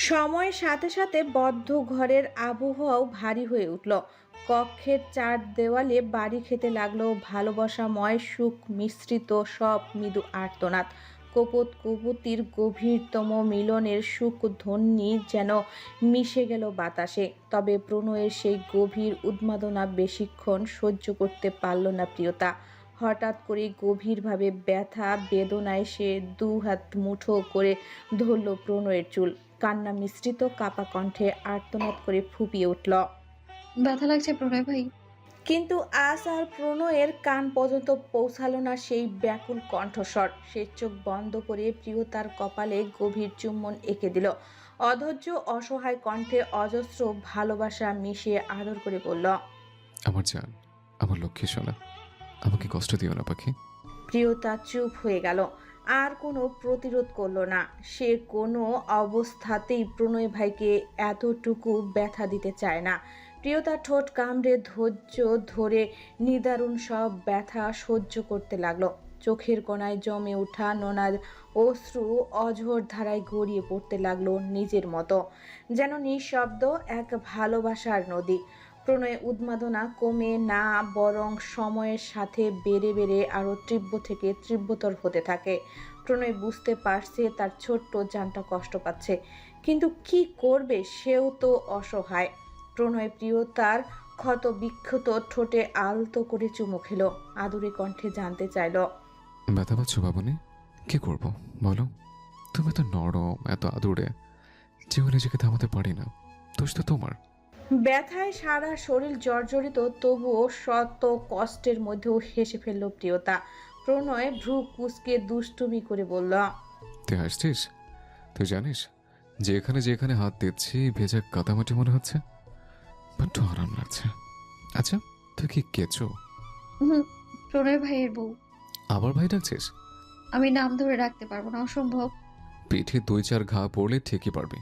সময়ের সাথে সাথে বদ্ধ ঘরের আবহাওয়াও ভারী হয়ে উঠল। কক্ষের চার দেওয়ালে বাড়ি খেতে লাগলো ভালোবাসাময় সুখ মিশ্রিত সব মৃদু আর্তনাদ। কপোত কপুতির গভীরতম মিলনের সুখ ধ্বনি যেন মিশে গেল বাতাসে। তবে প্রণয়ের সেই গভীর উন্মাদনা বেশিক্ষণ সহ্য করতে পারল না প্রিয়তা। হঠাৎ করে গভীরভাবে ব্যথা বেদনায় সে দু হাত মুঠো করে ধরল প্রণয়ের চুল। কান্না মিশ্রিত কাপা কণ্ঠে আর্তনাদ করে ফুঁপিয়ে উঠল। ব্যথা লাগছে প্রণয় ভাই? কিন্তু আজ আর প্রণয়ের কান পর্যন্ত পৌঁছালো না সেই ব্যাকুল কণ্ঠস্বর। সে চোখ বন্ধ করে প্রিয়তার কপালে গভীর চুম্বন এঁকে দিল। অধৈর্য অসহায় কণ্ঠে অজস্র ভালোবাসা মিশিয়ে আদর করে বলল, আমার জান, আমার লক্ষ্মী সোনা, আমাকে কষ্ট দিও না পাখি। প্রিয়তা চুপ হয়ে গেল, আর কোনো প্রতিরোধ করলো না। সে কোনো অবস্থাতেই প্রণয় ভাইকে এতটুকু ব্যথা দিতে চায় না। প্রিয়তা ঠোঁট কামড়ে ধৈর্য ধরে নিদারুণ সব ব্যথা সহ্য করতে লাগলো। চোখের কোণায় জমে ওঠা নোনার অশ্রু অঝোর ধারায় গড়িয়ে পড়তে লাগলো নিজের মতো, যেন নিঃশব্দ এক ভালোবাসার নদী। প্রণয় উন্মাদনা কমে না, বরং সময়ের সাথে বেড়ে বেড়ে আরও তীব্র থেকে তীব্রতর হতে থাকে। প্রণয় বুঝতে পারছে তার ছোট্ট জানটা কষ্ট পাচ্ছে, কিন্তু কি করবে, সেও তো অসহায়। প্রণয় প্রিয়তার ক্ষত বিক্ষত ঠোঁটে আলতো করে চুমু খেলো, আদুরে কণ্ঠে জানতে চাইল, ব্যথা পাচ্ছ বাবুনি? কি করব বলো? তুমি তো নরম, এত আদুরে, যেও নিজেকে থামাতে পারি না। দোষ তো তোমার। ব্যথায় সারা শরীর জর্জরিত, তবুও শত কষ্টের মধ্যেও হেসে ফেলল প্রিয়তা। প্রণয় ভ্রু কুঁচকে দুষ্টুমি করে বলল, তুই হাসছিস? তুই জানিস যে এখানে যেখানে হাত দিচ্ছি ভেজা কাদামাটি মনে হচ্ছে, বড্ড আরাম লাগছে। আচ্ছা, তুই কি কেঁচো? হুম, প্রণয় ভাইয়ের বউ। আবার ভাই ডাকছিস? আমি নাম ধরে রাখতে পারবো না, অসম্ভব। পিঠে 2-4 ঘা পড়লে ঠিকই পারবি।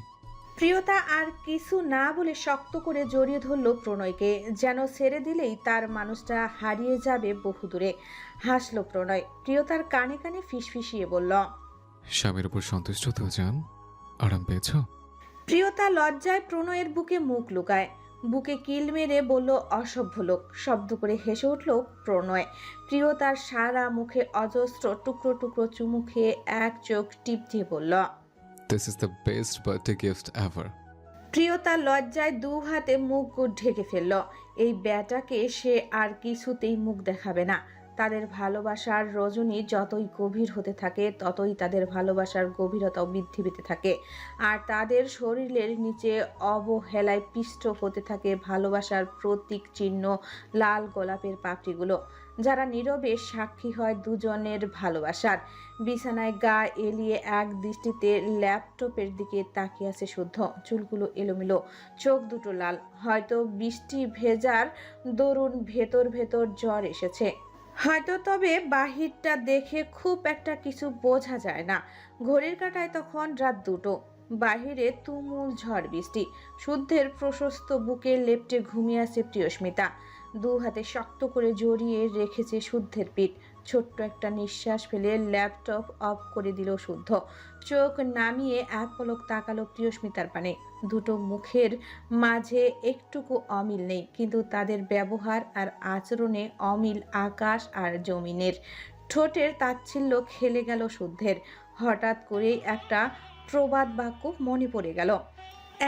প্রিয়তা আর কিছু না বলে শক্ত করে জড়িয়ে ধরল প্রণয়কে, যেন ছেড়ে দিলেই তার মানুষটা হারিয়ে যাবে বহুদূরে। হাসল প্রণয়, প্রিয়তার কানে কানে ফিসফিসিয়ে বলল, স্বামীর উপর সন্তুষ্ট তো জান? আরাম পেয়েছ? প্রিয়তা লজ্জায় প্রণয়ের বুকে মুখ লুকায়, বুকে কিল মেরে বলল, অসভ্য লোক। শব্দ করে হেসে উঠল প্রণয়। প্রিয়তার সারা মুখে অজস্র টুকরো টুকরো চুমু খেয়ে এক চোখ টিপ দিয়ে বলল, this is the best birthday gift ever. Priyota লজ্জায় দু হাতে মুখ ঢেকে ফেলল। এই ব্যাটাকে সে আর কিছুতেই মুখ দেখাবে না। তাদের ভালোবাসার রজনী যতই গভীর হতে থাকে, ততই তাদের ভালোবাসার গভীরতাও বৃদ্ধি পেতে থাকে। আর তাদের শরীরের নিচে অবহেলায় পিষ্ট হতে থাকে ভালোবাসার প্রতীক চিহ্ন লাল গোলাপের পাপড়িগুলো, যারা নীরবে সাক্ষী হয় দুজনের ভালোবাসার। বিছানায় গা এলিয়ে এক দৃষ্টিতে ল্যাপটপের দিকে তাকিয়ে আছে শুদ্ধ। চুলগুলো এলোমেলো, চোখ দুটো লাল, হয়তো বৃষ্টি ভেজার দরুন ভেতর ভেতর জ্বর এসেছে হয়তো। তবে বাহিরটা দেখে খুব একটা কিছু বোঝা যায় না। ঘড়ির কাঁটায় তখন রাত 2টো। বাহিরে তুমুল ঝড় বৃষ্টি। শুদ্ধের প্রশস্ত বুকে লেপ্টে ঘুমিয়ে আছে প্রিয়স্মিতা। দু হাতে শক্ত করে জড়িয়ে রেখেছে শুদ্ধের পিঠ। ছোট্ট একটা নিঃশ্বাস ফেলে ল্যাপটপ অফ করে দিল শুদ্ধ। চোখ নামিয়ে এক পলক তাকালো প্রিয়স্মিতার পানে। দুটো মুখের মাঝে একটুকু অমিল নেই, কিন্তু তাদের ব্যবহার আর আচরণে অমিল আকাশ আর জমিনের। ঠোঁটের তাচ্ছিল্য খেলে গেল শুদ্ধের। হঠাৎ করেই একটা প্রবাদ বাক্য মনে পড়ে গেল,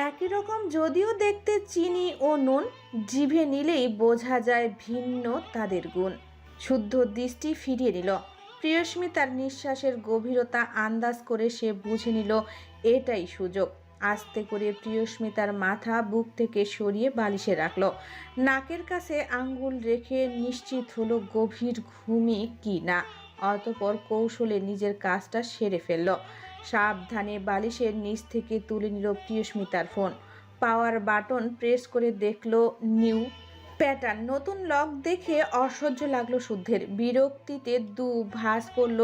একই রকম যদিও দেখতে চিনি ও নুন, জিভে নিলেই বোঝা যায় ভিন্ন তাদের গুণ। শুদ্ধ দৃষ্টি ফিরিয়ে নিল। প্রিয়স্মিতার নিঃশ্বাসের গভীরতা আন্দাজ করে সে বুঝে নিল এটাই সুযোগ। আস্তে করে প্রিয়স্মিতার মাথা বুক থেকে সরিয়ে বালিশে রাখল। নাকের কাছে আঙ্গুল রেখে নিশ্চিত হলো গভীর ঘুমই কি না। অতঃপর কৌশলে নিজের কাজটা সেরে ফেলল। সাবধানে বালিশের নিচ থেকে তুলে নিল প্রিয়স্মিতার ফোন। পাওয়ার বাটন প্রেস করে দেখলো নিউ প্যাটার্ন। নতুন লক দেখে অসহ্য লাগলো শুদ্ধের। বিরক্তিতে দু ভাঁজ পড়ল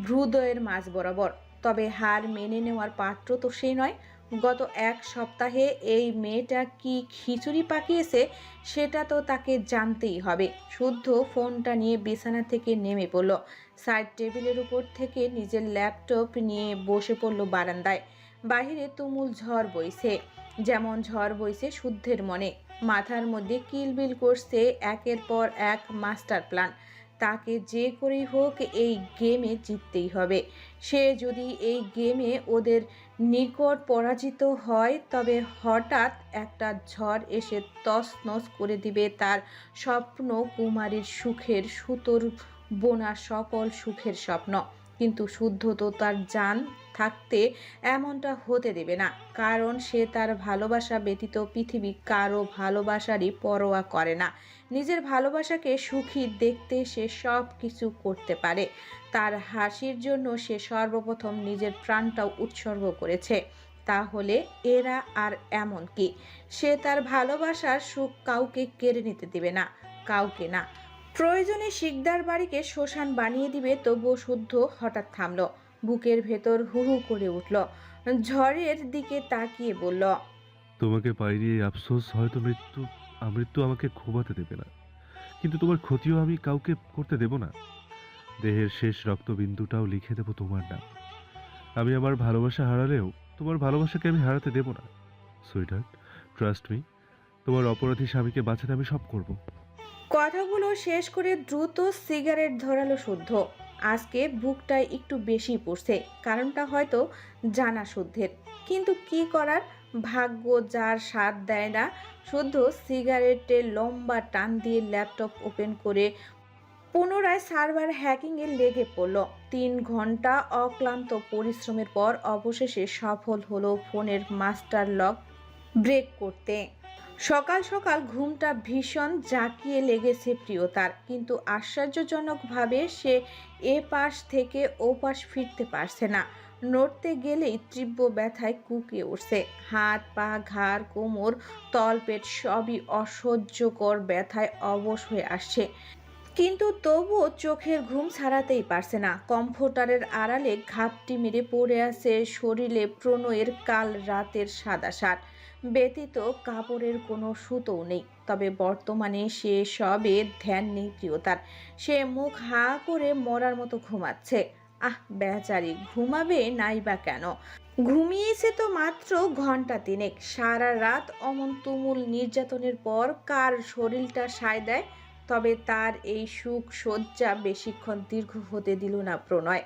ভ্রুদয়ের মাঝ বরাবর। তবে হার মেনে নেওয়ার পাত্র তো সে নয়। গত এক সপ্তাহে এই মেয়েটা কি খিচুড়ি পাকিয়েছে সেটা তো তাকে জানতেই হবে। শুদ্ধ ফোনটা নিয়ে বিছানা থেকে নেমে পড়ল। সাইড টেবিলের উপর থেকে নিজের ল্যাপটপ নিয়ে বসে পড়ল বারান্দায়। বাহিরে তুমুল ঝড় বইছে, যেমন ঝড় বইছে শুদ্ধের মনে। মাথার মধ্যে কিলবিল করছে একের পর এক মাস্টার প্ল্যান। তাকে যে করেই হোক এই গেমে জিততেই হবে। সে যদি এই গেমে ওদের নিকট পরাজিত হয় তবে হঠাৎ একটা ঝড় এসে তছনছ করে দিবে তার স্বপ্ন কুমারীর সুখের সুতোর বোনা সকল সুখের স্বপ্ন। কিন্তু শুদ্ধ তো তার জান থাকতে এমনটা হতে দেবে না, কারণ সে তার ভালোবাসা ব্যতীত পৃথিবী কারো ভালোবাসারই পরোয়া করে না। নিজের ভালোবাসাকে সুখী দেখতে সে সব কিছু করতে পারে। তার হাসির জন্য সে সর্বপ্রথম নিজের প্রাণটাও উৎসর্গ করেছে। তাহলে এরা আর এমন কি? সে তার ভালোবাসার সুখ কাউকে কেড়ে নিতে দিবে না, কাউকে না। প্রয়োজনে শিকদার বাড়িকে শ্মশান বানিয়ে দিবে। তবুও শুদ্ধ হঠাৎ থামল, বুকের ভেতর হু হু করে উঠল। ঝড়ের দিকে তাকিয়ে বলল, তোমাকে পাইনি এই আফসোস, হয়তো মৃত্যু আমাকে ঘুমাতে দেবে না, কিন্তু তোমার ক্ষতিও আমি কাউকে করতে দেব না। দেহের শেষ রক্তবিন্দুটাও লিখে দেব তোমার নাম। আমি আমার ভালোবাসা হারালেও তোমার ভালোবাসাকে আমি হারাতে দেব না। সুইটহার্ট, ট্রাস্ট মি, তোমার অপরাধী স্বামীকে বাঁচাতে আমি সব করব। কথাগুলো শেষ করে দ্রুত সিগারেট ধরালো শুদ্ধ। আজকে বুকটায় একটু বেশি পড়ছে, কারণটা হয়তো জানা শুদ্ধের, কিন্তু কি করার, ভাগ্য যার সাথ দেয় না। শুদ্ধ সিগারেটে লম্বা টান দিয়ে ল্যাপটপ ওপেন করে পুনরায় সার্ভার হ্যাকিংয়ে লেগে পড়ল। 3 ঘন্টা অক্লান্ত পরিশ্রমের পর অবশেষে সফল হলো ফোনের মাস্টার লক ব্রেক করতে। সকাল সকাল ঘুমটা ভীষণ জাঁকিয়ে লেগেছে প্রিয়তার, কিন্তু আশ্চর্যজনকভাবে সে এ পাশ থেকে ও পাশ ফিরতে পারছে না। নড়তে গেলেই তীব্র ব্যথায় কুঁকিয়ে উঠছে। হাত পা ঘাড় কোমর তলপেট সবই অসহ্যকর ব্যথায় অবশ হয়ে আসছে, কিন্তু তবুও চোখের ঘুম ছাড়াতেই পারছে না। কম্ফোর্টারের আড়ালে ঘাপটি মেরে পড়ে আছে শরীরে প্রণয়ের কাল রাতের সাদা শার্ট ব্যতীত কাপড়ের কোনো সুতোও নেই। তবে বর্তমানে সে সবে ধ্যান নেই প্রিয়তার। সে মুখ হা করে মরার মতো ঘুমাচ্ছে। আহ বেচারি, ঘুমাবে নাই বা কেন? ঘুমিয়েছে তো মাত্র ঘন্টা 3। সারা রাত অমন তুমুল নির্যাতনের পর কার শরীরটা সায় দেয়? তবে তার এই সুখ সজ্জা বেশিক্ষণ দীর্ঘ হতে দিল না প্রণয়।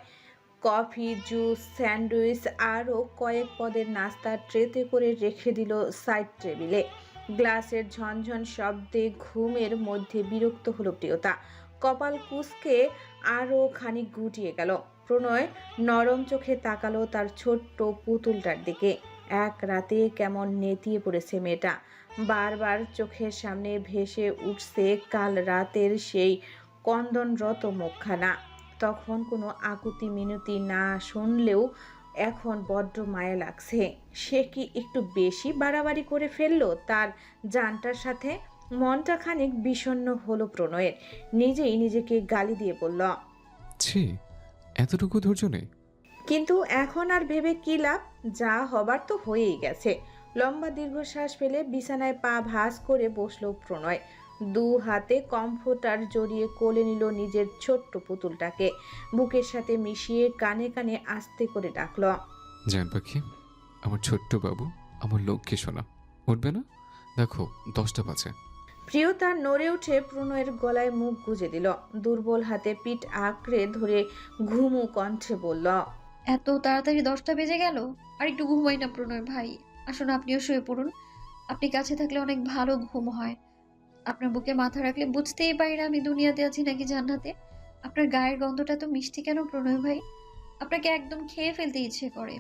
কফি, জুস, স্যান্ডউইচ আরও কয়েক পদের নাস্তা ট্রেতে করে রেখে দিল সাইড টেবিলে। গ্লাসের ঝনঝন শব্দে ঘুমের মধ্যে বিরক্ত হলো প্রিয়তা। কপাল কুঁচকে আরও খানিক গুটিয়ে গেল। প্রণয় নরম চোখে তাকালো তার ছোট্ট পুতুলটার দিকে। এক রাতে কেমন নেতিয়ে পড়েছে মেয়েটা। বারবার চোখের সামনে ভেসে উঠছে কাল রাতের সেই কন্দনরত মুখখানা। তখন কোনো আকুতি মিনতি না শুনলেও এখন বড্ড মায়া লাগছে। সে কি একটু বেশি বাড়াবাড়ি করে ফেললো তার জানটার সাথে? মনটা খানিক বিষণ্ণ হলো প্রণয়ের। নিজেই নিজেকে গালি দিয়ে বলল, ছি, এতটুকু ধৈর্য নেই। কিন্তু এখন আর ভেবে কি লাভ? যা হবার তো হয়েই গেছে। লম্বা দীর্ঘশ্বাস ফেলে বিছানায় পা ভাঁজ করে বসলো প্রণয়। 2 হাতে কম্ফোর্টার জড়িয়ে কোলে নিল নিজের ছোট্ট পুতুলটাকে। বুকের সাথে মিশিয়ে কানে কানে আস্তে করে ডাকল, জান পাখি, আমার ছোট্ট বাবু, আমার লক্ষ্মী শোনা, উঠবে না? দেখো 10টা বাজে। প্রিয়তা নড়ে উঠে প্রণয়ের গলায় মুখ গুজে দিল। দুর্বল হাতে পিঠ আঁকড়ে ধরে ঘুমু কণ্ঠে বলল, এত তাড়াতাড়ি 10টা বেজে গেল? আর একটু ঘুমাই না প্রণয় ভাই? আসুন, আপনিও শুয়ে পড়ুন। আপনি কাছে থাকলে অনেক ভালো ঘুম হয়। আপনার বুকে মাথা রাখলে বুঝতেই পারি না আমি দুনিয়াতে আছি নাকি জান্নাতে। আপনার গায়ের গন্ধটা তো মিষ্টি কেন প্রণয় ভাই? আপনাকে একদম খেয়ে ফেলতে ইচ্ছে করে।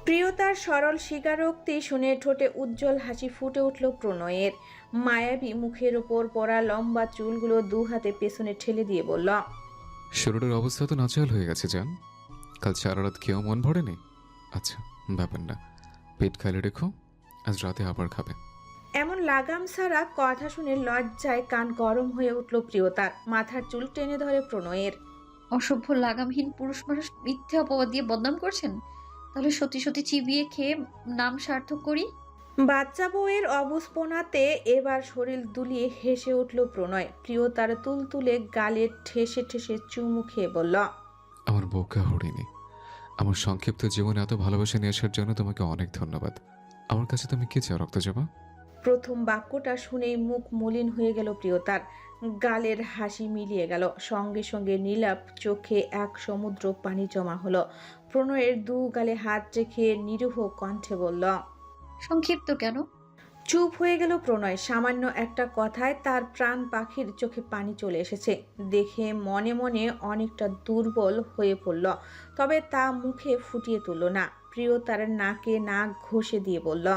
প্রিয়তার সরল স্বীকারোক্তি শুনে ঠোঁটে উজ্জ্বল হাসি ফুটে উঠল প্রণয়ের। মায়াবী মুখের ওপর পড়া লম্বা চুলগুলো 2 হাতে পেছনে ঠেলে দিয়ে বলল, শরীরের অবস্থা তো নাচাল হয়ে গেছে জান। কাল সারা রাত খেয়েও মন ভরেনি। আচ্ছা, ব্যাপার না, পেট খাইলে রেখো, আজ রাতে আবার খাবে। এমন লাগাম ছাড়া কথা শুনে লজ্জায় কান গরম হয়ে উঠল প্রিয়তার। মাথার চুল টেনে ধরে প্রণয়ের। অসভ্য লাগামহীন পুরুষ মানুষ মিথ্যে অপবাদ দিয়ে বদনাম করছেন? তাহলে সত্যি সত্যি চিবিয়ে খেয়ে নাম সার্থক করি। বাচ্চা বউয়ের অবুঝপনাতে এবার শরীর দুলিয়ে হেসে উঠল প্রণয়। প্রিয়তার তুলতুলে গালে ঠেসে ঠেসে চুমু খেয়ে বলল, আমার বোকা হরিণী, আমার সংক্ষিপ্ত জীবনে এত ভালোবাসা নিয়ে আসার জন্য তোমাকে অনেক ধন্যবাদ। আমার কাছে তুমি কি চাও রক্তজবা? প্রথম বাক্যটা শুনেই মুখ মলিন হয়ে গেল প্রিয়তার। গালের হাসি মিলিয়ে গেল, সঙ্গে সঙ্গে নীলাপ চোখে এক সমুদ্র পানি জমা হলো। প্রণয়ের দু গালে হাত রেখে নিরীহ কণ্ঠে বলল, সংক্ষিপ্ত কেন? চুপ হয়ে গেল প্রণয়। সামান্য একটা কথায় তার প্রাণ পাখির চোখে পানি চলে এসেছে দেখে মনে মনে অনেকটা দুর্বল হয়ে পড়ল, তবে তা মুখে ফুটিয়ে তুলল না। প্রিয়তার নাকে নাক ঘষে দিয়ে বলল,